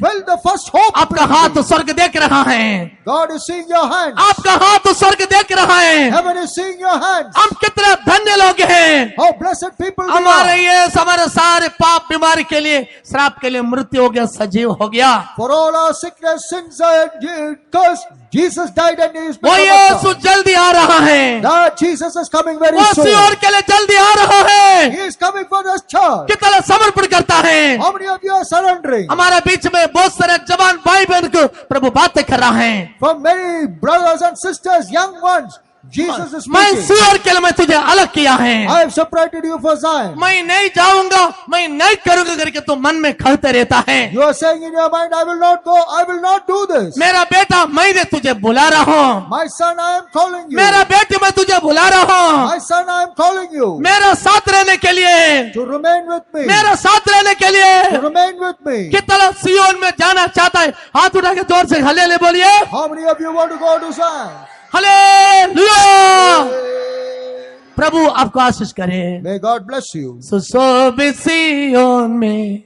Fill the first hope. आपका हाथ स्वर्ग देख रहा है। God is seeing your hands. आपका हाथ स्वर्ग देख रहा है। Heaven is seeing your hands. हम कितने धन्य लोग हैं। How blessed people we हमारे are. ये हमारे सारे पाप बीमारी के लिए, श्राप के लिए मृत्यु हो गया, सजीव हो गया। For all our sickness, sins, and curse, Jesus died and he is वो यीशु जल्दी आ रहा है। That Jesus is coming very वो soon. सियोन के लिए जल्दी आ रहा है। He is coming for this church. कितना समर्पण करता है। How many of you are surrendering? हमारे बीच में बहुत सारे जवान भाई बहन को प्रभु बातें कर रहा है। From many brothers and sisters, young ones, Jesus is मैं speaking. सियोन के लिए मैं तुझे अलग किया है। I have separated you for Zion. मैं नहीं जाऊंगा, मैं नहीं करूंगा करके तो मन में खलते रहता है। You are saying in your mind, I will not go, I will not do this. मेरा बेटा, मैं तुझे बुला रहा हूँ। My son, I am calling you. मेरा बेटी, मैं तुझे बुला रहा हूँ। My son, I am calling you मेरा साथ रहने के लिए, to remain with me. मेरा साथ रहने के लिए। To remain with me. कितना सियोन में जाना चाहता है? हाथ उठा के जोर से हले बोलिए, How many of you want to go to Zion? हालेलुया। प्रभु आपको आशीष करे। May God bless you. सुशोभित सियोन में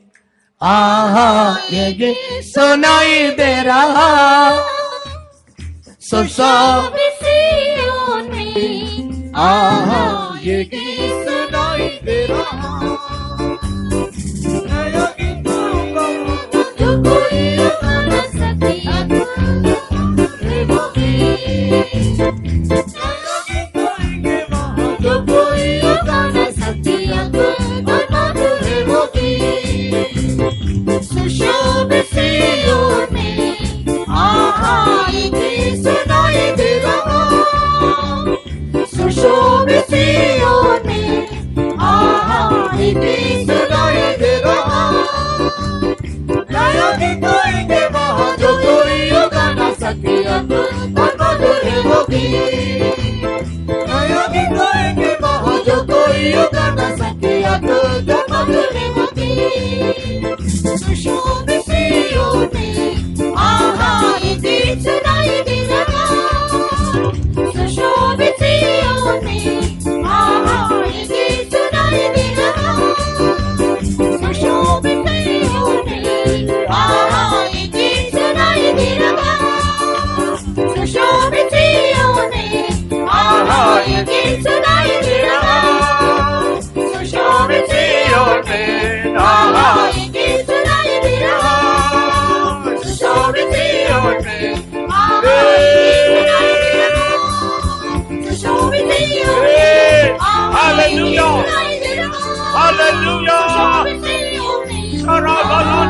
आहा ये गीत सुनाई दे रहा। सुशोभित सियोन में आहा ये गीत सुनाई दे रहा। नया गीत जो कोई गा न सके जो कोई गा न सके सुशोभित सियोन में आहा ये गीत सुनाई दे रहा। सुशोभित सियोन में आहा ये गीत सुनाई दे रहा। नया गीत गाएंगे वहाँ जो कोई गा न सके मधुर वो गीत। नया गीत गाएंगे वहाँ जो कोई गा न सके मधुर वो गीत। सुशोभित सियोन में Hallelujah. Hallelujah.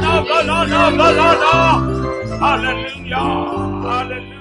Hallelujah.